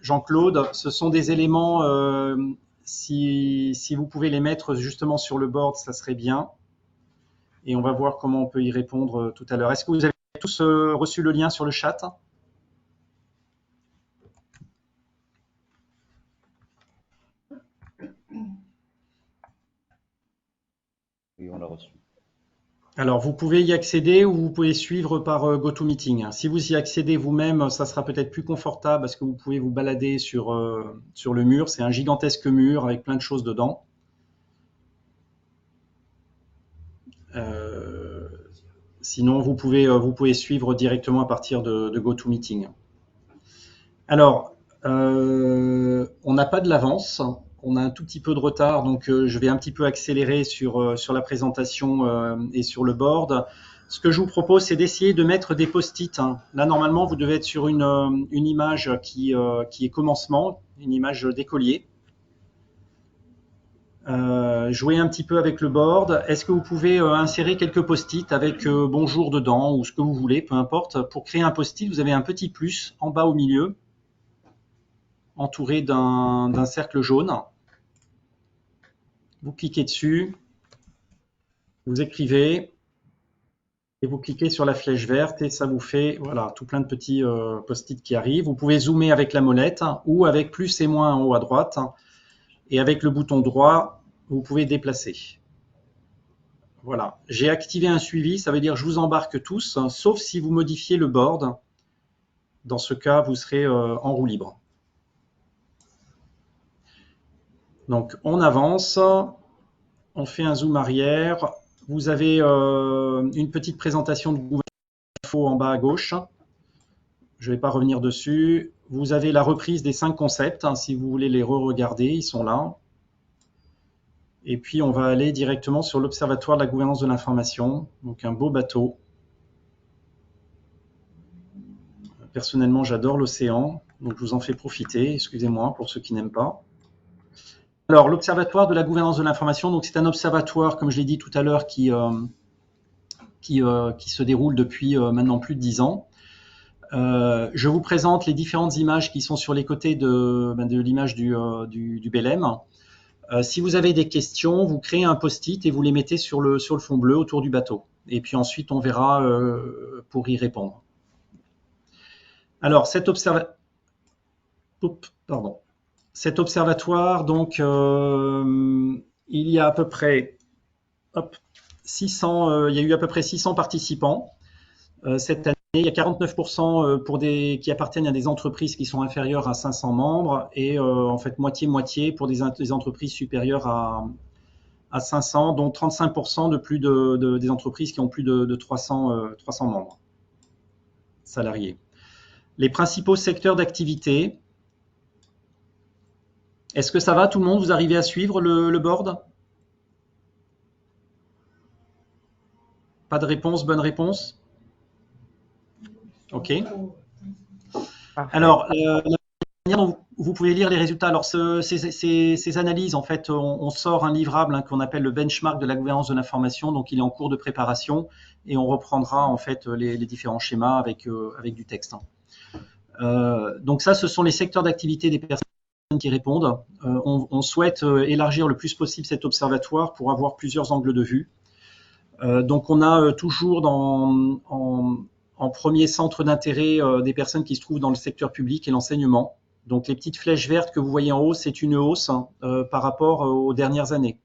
Jean-Claude, ce sont des éléments, si vous pouvez les mettre justement sur le board, ça serait bien. Et on va voir comment on peut y répondre tout à l'heure. Est-ce que vous avez tous reçu le lien sur le chat ? Oui, on l'a reçu. Alors, vous pouvez y accéder ou vous pouvez suivre par GoToMeeting. Si vous y accédez vous-même, ça sera peut-être plus confortable parce que vous pouvez vous balader sur le mur. C'est un gigantesque mur avec plein de choses dedans. Sinon, vous pouvez suivre directement à partir de GoToMeeting. Alors, on n'a pas de l'avance. On a un tout petit peu de retard, donc je vais un petit peu accélérer sur la présentation et sur le board. Ce que je vous propose, c'est d'essayer de mettre des post-it. Là, normalement, vous devez être sur une image qui est commencement, une image d'écolier. Jouez un petit peu avec le board. Est-ce que vous pouvez insérer quelques post-it avec bonjour dedans ou ce que vous voulez, peu importe. Pour créer un post-it, vous avez un petit plus en bas au milieu, entouré d'un cercle jaune. Vous cliquez dessus, vous écrivez et vous cliquez sur la flèche verte et ça vous fait voilà, tout plein de petits post-it qui arrivent. Vous pouvez zoomer avec la molette ou avec plus et moins en haut à droite. Et avec le bouton droit, vous pouvez déplacer. Voilà, j'ai activé un suivi, ça veut dire que je vous embarque tous, sauf si vous modifiez le board. Dans ce cas, vous serez en roue libre. Donc, on avance, on fait un zoom arrière. Vous avez une petite présentation de Google Info en bas à gauche. Je ne vais pas revenir dessus. Vous avez la reprise des 5 concepts. Si vous voulez les re-regarder, ils sont là. Et puis, on va aller directement sur l'Observatoire de la gouvernance de l'information. Donc, un beau bateau. Personnellement, j'adore l'océan. Donc, je vous en fais profiter. Excusez-moi pour ceux qui n'aiment pas. Alors, l'Observatoire de la gouvernance de l'information, donc c'est un observatoire, comme je l'ai dit tout à l'heure, qui se déroule depuis maintenant plus de 10 ans. Je vous présente les différentes images qui sont sur les côtés de l'image du Belém. Si vous avez des questions, vous créez un post-it et vous les mettez sur le fond bleu autour du bateau. Et puis ensuite, on verra pour y répondre. Alors, cet observatoire, donc, il y a à peu près 600, il y a eu à peu près 600 participants cette année. Il y a 49% qui appartiennent à des entreprises qui sont inférieures à 500 membres et en fait moitié-moitié pour des entreprises supérieures à 500, dont 35% des entreprises qui ont plus de 300 membres salariés. Les principaux secteurs d'activité. Est-ce que ça va tout le monde? Vous arrivez à suivre le board? Pas de réponse, bonne réponse? Ok. Alors, la manière dont vous pouvez lire les résultats, alors ces analyses, en fait, on sort un livrable qu'on appelle le benchmark de la gouvernance de l'information, donc il est en cours de préparation et on reprendra en fait les différents schémas avec du texte. Donc ça, ce sont les secteurs d'activité des personnes qui répondent. On souhaite élargir le plus possible cet observatoire pour avoir plusieurs angles de vue. Donc on a toujours en premier centre d'intérêt des personnes qui se trouvent dans le secteur public et l'enseignement. Donc les petites flèches vertes que vous voyez en haut, c'est une hausse par rapport aux dernières années.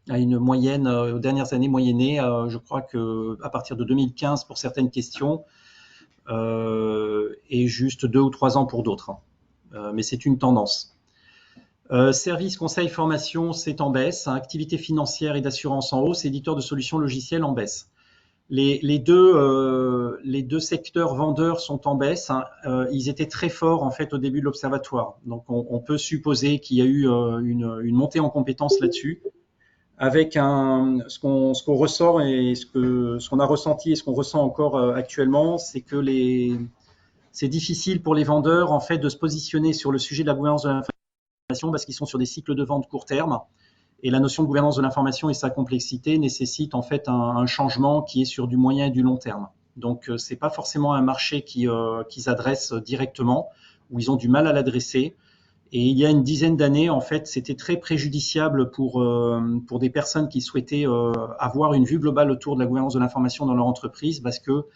À une moyenne, aux dernières années moyennées, je crois qu'à partir de 2015 pour certaines questions, et juste 2 ou 3 ans pour d'autres. Mais c'est une tendance. Services, conseils, formation, c'est en baisse. Activités financières et d'assurance en hausse. Éditeurs de solutions logicielles en baisse. Les deux secteurs vendeurs sont en baisse. Ils étaient très forts en fait au début de l'observatoire. Donc on peut supposer qu'il y a eu une montée en compétences là-dessus. Avec ce qu'on ressort et ce qu'on a ressenti et ce qu'on ressent encore actuellement, c'est que c'est difficile pour les vendeurs en fait de se positionner sur le sujet de la gouvernance de l'information parce qu'ils sont sur des cycles de vente court terme et la notion de gouvernance de l'information et sa complexité nécessite en fait un changement qui est sur du moyen et du long terme. Donc c'est pas forcément un marché qu'ils adressent directement ou ils ont du mal à l'adresser. Et il y a une dizaine d'années, en fait, c'était très préjudiciable pour des personnes qui souhaitaient avoir une vue globale autour de la gouvernance de l'information dans leur entreprise parce que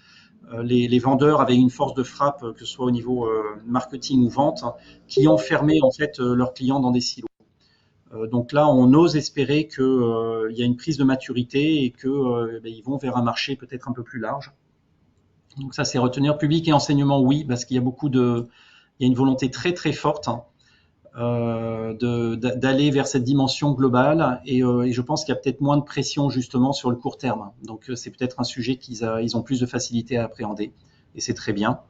les vendeurs avaient une force de frappe, que ce soit au niveau marketing ou vente, qui enfermaient en fait leurs clients dans des silos. Donc là, on ose espérer qu'il y a une prise de maturité et qu'ils vont vers un marché peut-être un peu plus large. Donc ça, c'est retenir public et enseignement, oui, parce qu'il y a il y a une volonté très très forte d'aller vers cette dimension globale et je pense qu'il y a peut-être moins de pression justement sur le court terme. Donc c'est peut-être un sujet qu'ils ont plus de facilité à appréhender et c'est très bien.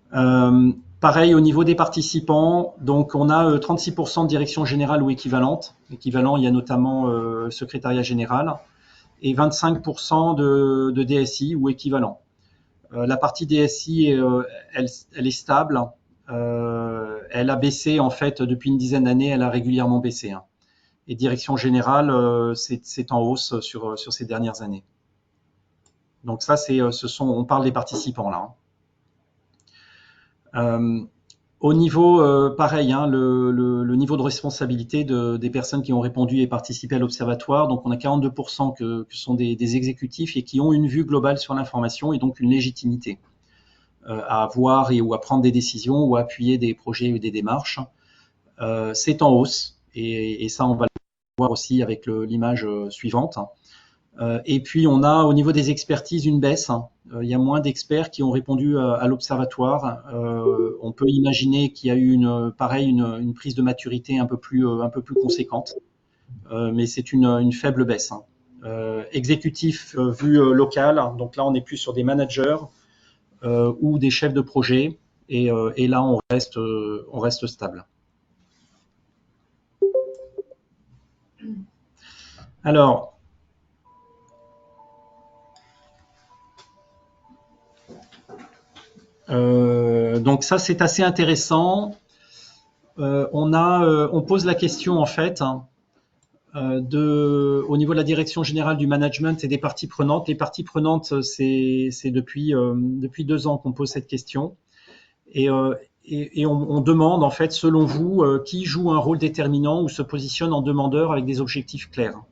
Pareil au niveau des participants, donc on a 36% de direction générale ou équivalente. Équivalent, il y a notamment secrétariat général et 25% de DSI ou équivalent. La partie DSI, elle est stable. Elle a baissé en fait depuis une dizaine d'années, elle a régulièrement baissé. Et direction générale, c'est en hausse sur ces dernières années. Donc ça, on parle des participants là. Au niveau, pareil, le niveau de responsabilité des personnes qui ont répondu et participé à l'observatoire. Donc on a 42% que sont des exécutifs et qui ont une vue globale sur l'information et donc une légitimité à avoir ou à prendre des décisions ou à appuyer des projets ou des démarches. C'est en hausse et ça on va le voir aussi avec l'image suivante. Et puis on a au niveau des expertises une baisse. Il y a moins d'experts qui ont répondu à l'observatoire. On peut imaginer qu'il y a eu une prise de maturité un peu plus conséquente, mais c'est une faible baisse. Exécutif vue locale, donc là on est plus sur des managers ou des chefs de projet et là on reste stable. Alors donc ça c'est assez intéressant. On pose la question en fait au niveau de la direction générale du management et des parties prenantes. Les parties prenantes, c'est depuis 2 ans qu'on pose cette question et on demande en fait selon vous qui joue un rôle déterminant ou se positionne en demandeur avec des objectifs clairs.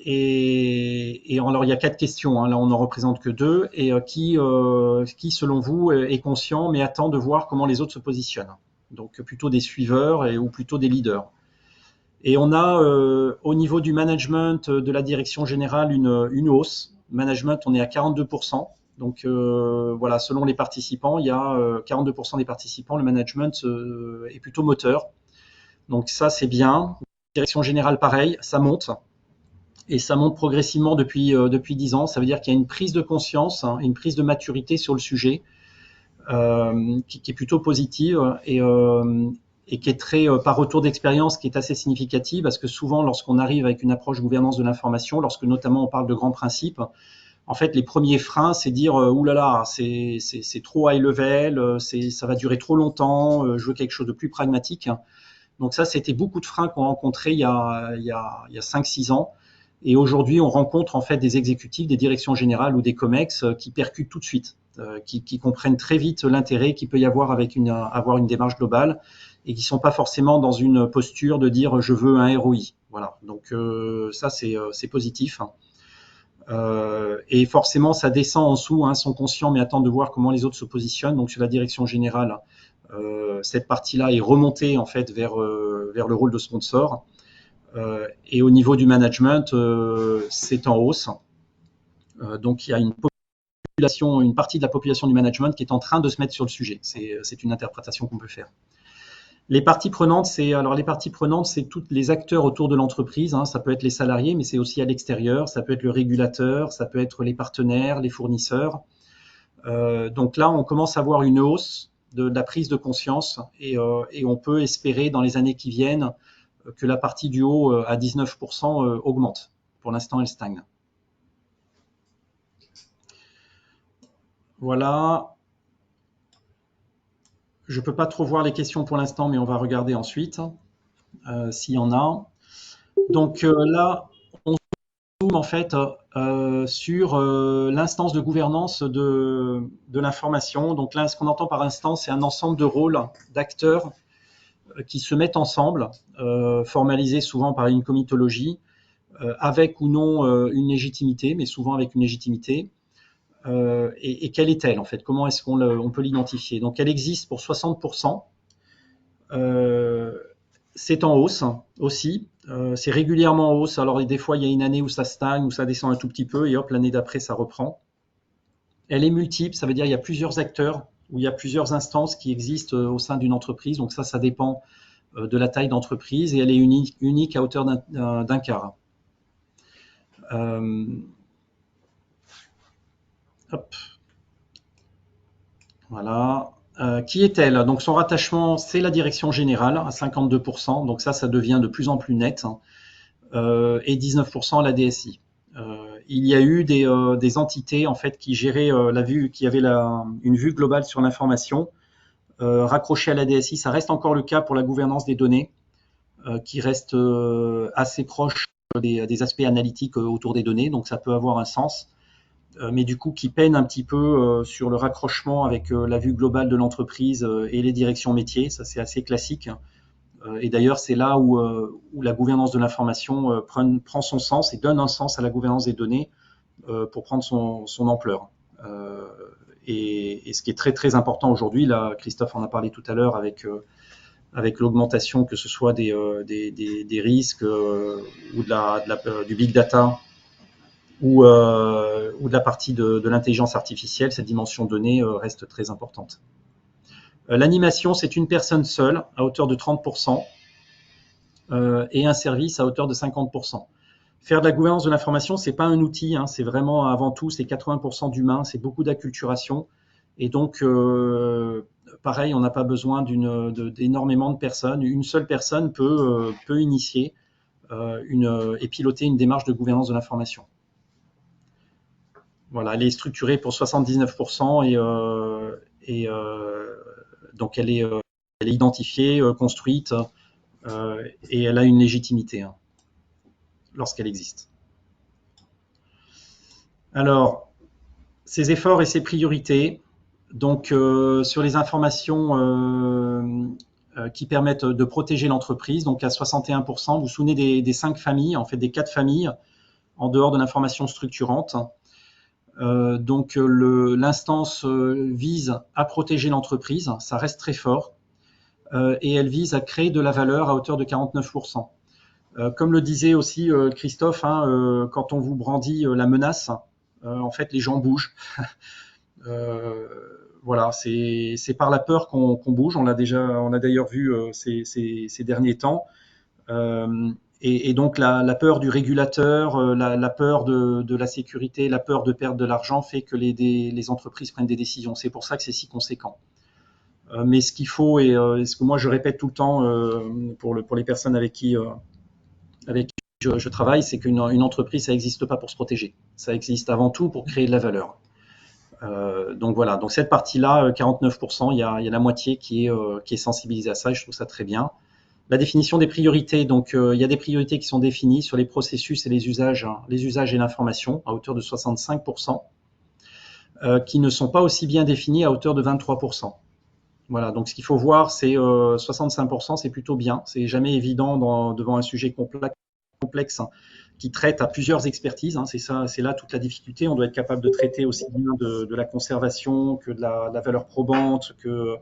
Et alors il y a 4 questions, là on n'en représente que 2 et qui selon vous est conscient mais attend de voir comment les autres se positionnent. Donc plutôt des suiveurs ou plutôt des leaders. Et on a au niveau du management de la direction générale une hausse. Management, on est à 42%. Donc voilà, selon les participants, il y a 42% des participants, le management est plutôt moteur. Donc ça c'est bien. Direction générale pareil, ça monte. Et ça monte progressivement depuis 10 ans. Ça veut dire qu'il y a une prise de conscience, une prise de maturité sur le sujet qui est plutôt positive et qui est très, par retour d'expérience, qui est assez significative parce que souvent, lorsqu'on arrive avec une approche gouvernance de l'information, lorsque notamment on parle de grands principes, en fait, les premiers freins, c'est dire oulala, c'est trop high level, ça va durer trop longtemps, je veux quelque chose de plus pragmatique. Donc ça, c'était beaucoup de freins qu'on rencontrait il y a 5-6 ans. Et aujourd'hui, on rencontre en fait des exécutifs, des directions générales ou des COMEX qui percutent tout de suite. qui comprennent très vite l'intérêt qu'il peut y avoir avec avoir une démarche globale et qui sont pas forcément dans une posture de dire je veux un ROI. Voilà, donc ça c'est positif. Et forcément, ça descend en dessous, hein, sont conscients, mais attendent de voir comment les autres se positionnent. Donc sur la direction générale, cette partie-là est remontée en fait vers le rôle de sponsor. Et au niveau du management, c'est en hausse. Donc il y a une partie de la population du management qui est en train de se mettre sur le sujet. C'est une interprétation qu'on peut faire. Les parties prenantes, c'est tous les acteurs autour de l'entreprise. Hein. Ça peut être les salariés, mais c'est aussi à l'extérieur. Ça peut être le régulateur, ça peut être les partenaires, les fournisseurs. Donc là, on commence à voir une hausse de la prise de conscience et on peut espérer dans les années qui viennent que la partie du haut à 19% augmente. Pour l'instant, elle stagne. Voilà. Je ne peux pas trop voir les questions pour l'instant, mais on va regarder ensuite s'il y en a. Donc là, on zoome en fait sur l'instance de gouvernance de l'information. Donc là, ce qu'on entend par instance, c'est un ensemble de rôles d'acteurs qui se mettent ensemble, formalisés souvent par une comitologie, avec ou non une légitimité, mais souvent avec une légitimité. Et quelle est-elle en fait? Comment est-ce qu'on peut l'identifier? Donc elle existe pour 60%. C'est en hausse aussi. C'est régulièrement en hausse. Alors des fois, il y a une année où ça stagne, où ça descend un tout petit peu, et hop, l'année d'après, ça reprend. Elle est multiple, ça veut dire qu'il y a plusieurs acteurs, ou il y a plusieurs instances qui existent au sein d'une entreprise. Donc ça dépend de la taille d'entreprise, et elle est unique à hauteur d'un quart. Hop. Voilà. Qui est-elle? Donc son rattachement, c'est la direction générale à 52%. Donc ça devient de plus en plus net. Et 19% à la DSI. Il y a eu des entités en fait qui géraient qui avaient une vue globale sur l'information, raccrochée à la DSI. Ça reste encore le cas pour la gouvernance des données, qui reste assez proche des aspects analytiques autour des données. Donc ça peut avoir un sens. Mais du coup qui peine un petit peu sur le raccrochement avec la vue globale de l'entreprise et les directions métiers. Ça, c'est assez classique. Et d'ailleurs, c'est là où la gouvernance de l'information prend son sens et donne un sens à la gouvernance des données pour prendre son ampleur. Et ce qui est très, très important aujourd'hui, là, Christophe en a parlé tout à l'heure avec l'augmentation, que ce soit des risques ou du big data, ou de la partie de l'intelligence artificielle, cette dimension donnée reste très importante. L'animation, c'est une personne seule à hauteur de 30% et un service à hauteur de 50%. Faire de la gouvernance de l'information, c'est pas un outil, hein, c'est vraiment avant tout, c'est 80% d'humain, c'est beaucoup d'acculturation. Et donc, pareil, on n'a pas besoin d'énormément de personnes. Une seule personne peut initier et piloter une démarche de gouvernance de l'information. Voilà, elle est structurée pour 79% et donc elle est identifiée, construite et elle a une légitimité hein, lorsqu'elle existe. Alors, ses efforts et ses priorités, donc sur les informations qui permettent de protéger l'entreprise, donc à 61%, vous vous souvenez des 5 familles, en fait des 4 familles en dehors de l'information structurante. Donc l'instance vise à protéger l'entreprise, ça reste très fort, et elle vise à créer de la valeur à hauteur de 49%. Comme le disait aussi Christophe, hein, quand on vous brandit la menace, en fait les gens bougent. Voilà, c'est par la peur qu'on bouge. On a d'ailleurs vu ces derniers temps. Et donc la peur du régulateur, la peur de la sécurité, la peur de perdre de l'argent fait que les entreprises prennent des décisions. C'est pour ça que c'est si conséquent. Mais ce qu'il faut, et ce que moi je répète tout le temps pour les personnes avec qui je travaille, c'est qu'une entreprise, ça n'existe pas pour se protéger. Ça existe avant tout pour créer de la valeur. Donc voilà, donc cette partie-là, 49%, il y a la moitié qui est sensibilisée à ça et je trouve ça très bien. La définition des priorités, donc il y a des priorités qui sont définies sur les processus et les usages et l'information à hauteur de 65%. qui ne sont pas aussi bien définies à hauteur de 23%. Voilà, donc ce qu'il faut voir, c'est 65%, c'est plutôt bien. C'est jamais évident devant un sujet complexe qui traite à plusieurs expertises. C'est là toute la difficulté. On doit être capable de traiter aussi bien de la conservation que de la valeur probante, que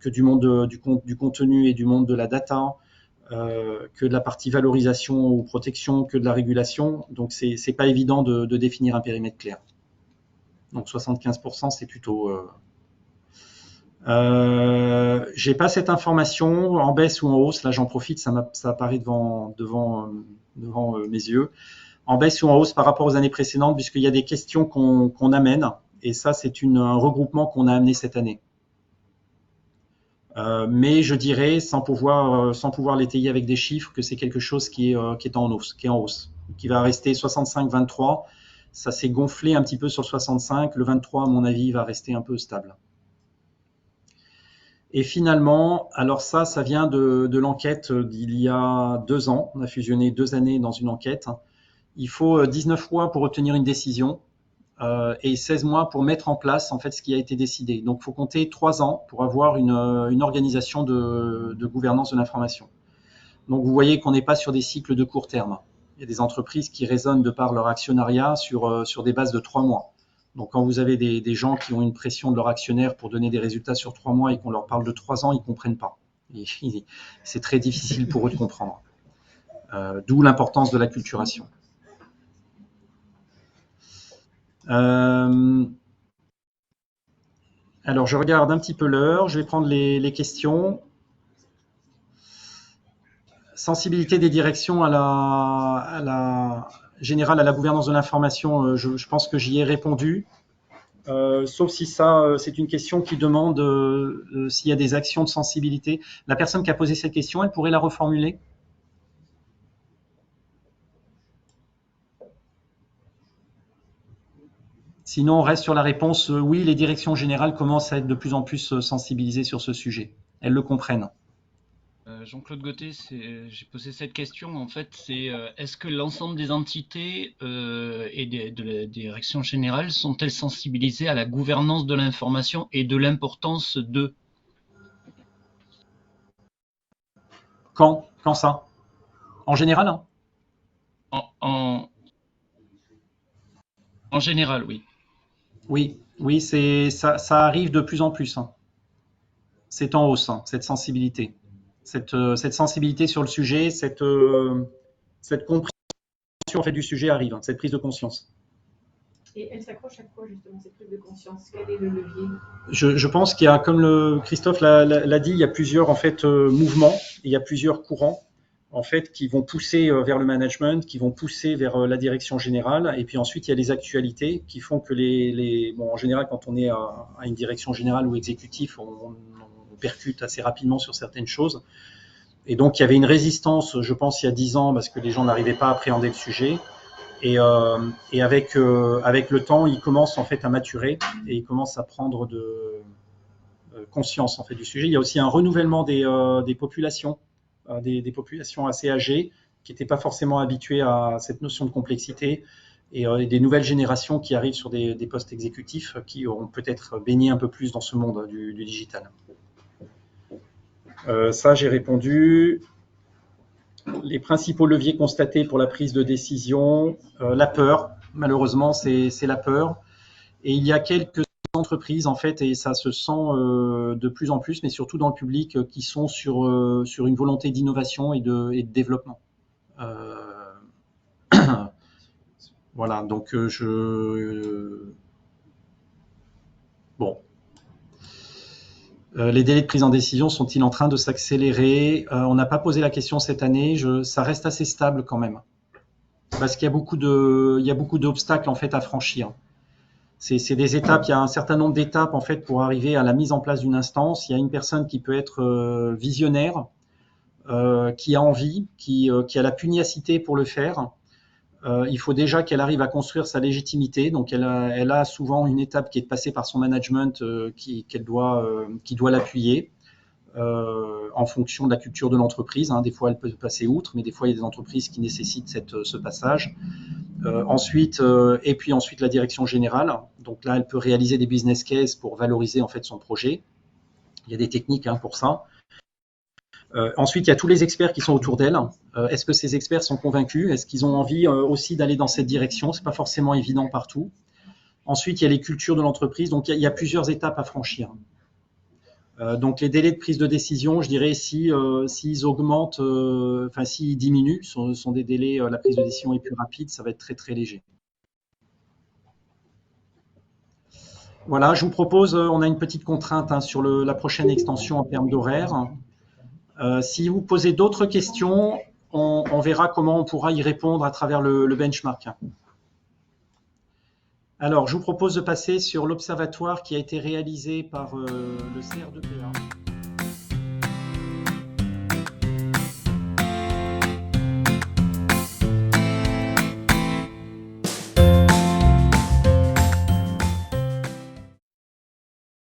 du monde du contenu et du monde de la data, que de la partie valorisation ou protection, que de la régulation. Donc c'est pas évident de définir un périmètre clair. Donc 75%, c'est plutôt j'ai pas cette information en baisse ou en hausse. Là, j'en profite, ça apparaît devant mes yeux. En baisse ou en hausse par rapport aux années précédentes, puisqu'il y a des questions qu'on amène. Et ça, c'est un regroupement qu'on a amené cette année. Mais je dirais, sans pouvoir l'étayer avec des chiffres, que c'est quelque chose qui est en hausse, qui va rester 65-23. Ça s'est gonflé un petit peu sur le 65. Le 23, à mon avis, va rester un peu stable. Et finalement, alors ça vient de l'enquête d'il y a 2 ans. On a fusionné 2 années dans une enquête. Il faut 19 mois pour obtenir une décision et 16 mois pour mettre en place en fait ce qui a été décidé. Donc, il faut compter 3 ans pour avoir une organisation de gouvernance de l'information. Donc, vous voyez qu'on n'est pas sur des cycles de court terme. Il y a des entreprises qui raisonnent de par leur actionnariat sur des bases de 3 mois. Donc, quand vous avez des gens qui ont une pression de leur actionnaire pour donner des résultats sur 3 mois et qu'on leur parle de 3 ans, ils ne comprennent pas. C'est très difficile pour eux de comprendre. D'où l'importance de l'acculturation. Alors, je regarde un petit peu l'heure. Je vais prendre les questions. Sensibilité des directions à la générale à la gouvernance de l'information, je pense que j'y ai répondu. Sauf si ça, c'est une question qui demande s'il y a des actions de sensibilité. La personne qui a posé cette question, elle pourrait la reformuler? Sinon, on reste sur la réponse oui, les directions générales commencent à être de plus en plus sensibilisées sur ce sujet. Elles le comprennent. Jean-Claude Gauthier, j'ai posé cette question. En fait, c'est est-ce que l'ensemble des entités et de la direction générale sont-elles sensibilisées à la gouvernance de l'information et de l'importance de? Quand ça? En général, hein? En général, oui. Oui, ça arrive de plus en plus. Hein. C'est en hausse, hein, cette sensibilité. Cette sensibilité sur le sujet, cette compréhension en fait, du sujet arrive, hein, cette prise de conscience. Et elle s'accroche à quoi justement cette prise de conscience? Quel est le levier? Je pense qu'il y a, comme Christophe l'a dit, il y a plusieurs en fait, mouvements, il y a plusieurs courants en fait, qui vont pousser vers le management, qui vont pousser vers la direction générale. Et puis ensuite, il y a les actualités qui font que bon, en général, quand on est à une direction générale ou exécutif, on percute assez rapidement sur certaines choses. Et donc, il y avait une résistance, je pense, il y a 10 ans, parce que les gens n'arrivaient pas à appréhender le sujet. Et avec le temps, ils commencent en fait à maturer et ils commencent à prendre de conscience en fait du sujet. Il y a aussi un renouvellement des populations, des populations assez âgées qui n'étaient pas forcément habituées à cette notion de complexité et des nouvelles générations qui arrivent sur des postes exécutifs qui auront peut-être baigné un peu plus dans ce monde du digital. Ça, j'ai répondu. Les principaux leviers constatés pour la prise de décision, la peur, malheureusement, c'est la peur. Et il y a quelques entreprises, en fait, et ça se sent de plus en plus, mais surtout dans le public, qui sont sur une volonté d'innovation et de développement. Voilà, donc bon. Les délais de prise en décision sont-ils en train de s'accélérer? On n'a pas posé la question cette année. Ça reste assez stable quand même, parce qu'il y a beaucoup d'obstacles en fait à franchir. C'est des étapes. Il y a un certain nombre d'étapes en fait pour arriver à la mise en place d'une instance. Il y a une personne qui peut être visionnaire, qui a envie, qui a la pugnacité pour le faire. Il faut déjà qu'elle arrive à construire sa légitimité. Donc, elle a souvent une étape qui est passée par son management qui doit l'appuyer. en fonction de la culture de l'entreprise. Des fois, elle peut passer outre, mais des fois, il y a des entreprises qui nécessitent ce passage. Ensuite, la direction générale. Donc là, elle peut réaliser des business cases pour valoriser en fait son projet. Il y a des techniques pour ça. Ensuite, il y a tous les experts qui sont autour d'elle. Est-ce que ces experts sont convaincus? Est-ce qu'ils ont envie aussi d'aller dans cette direction? C'est pas forcément évident partout. Ensuite, il y a les cultures de l'entreprise. Donc, il y a plusieurs étapes à franchir. Donc, les délais de prise de décision, je dirais, s'ils augmentent, s'ils diminuent, sont des délais, la prise de décision est plus rapide, ça va être très, très léger. Voilà, je vous propose, on a une petite contrainte sur la prochaine extension en termes d'horaire. Si vous posez d'autres questions, on verra comment on pourra y répondre à travers le benchmark. Alors, je vous propose de passer sur l'observatoire qui a été réalisé par le CR2PA.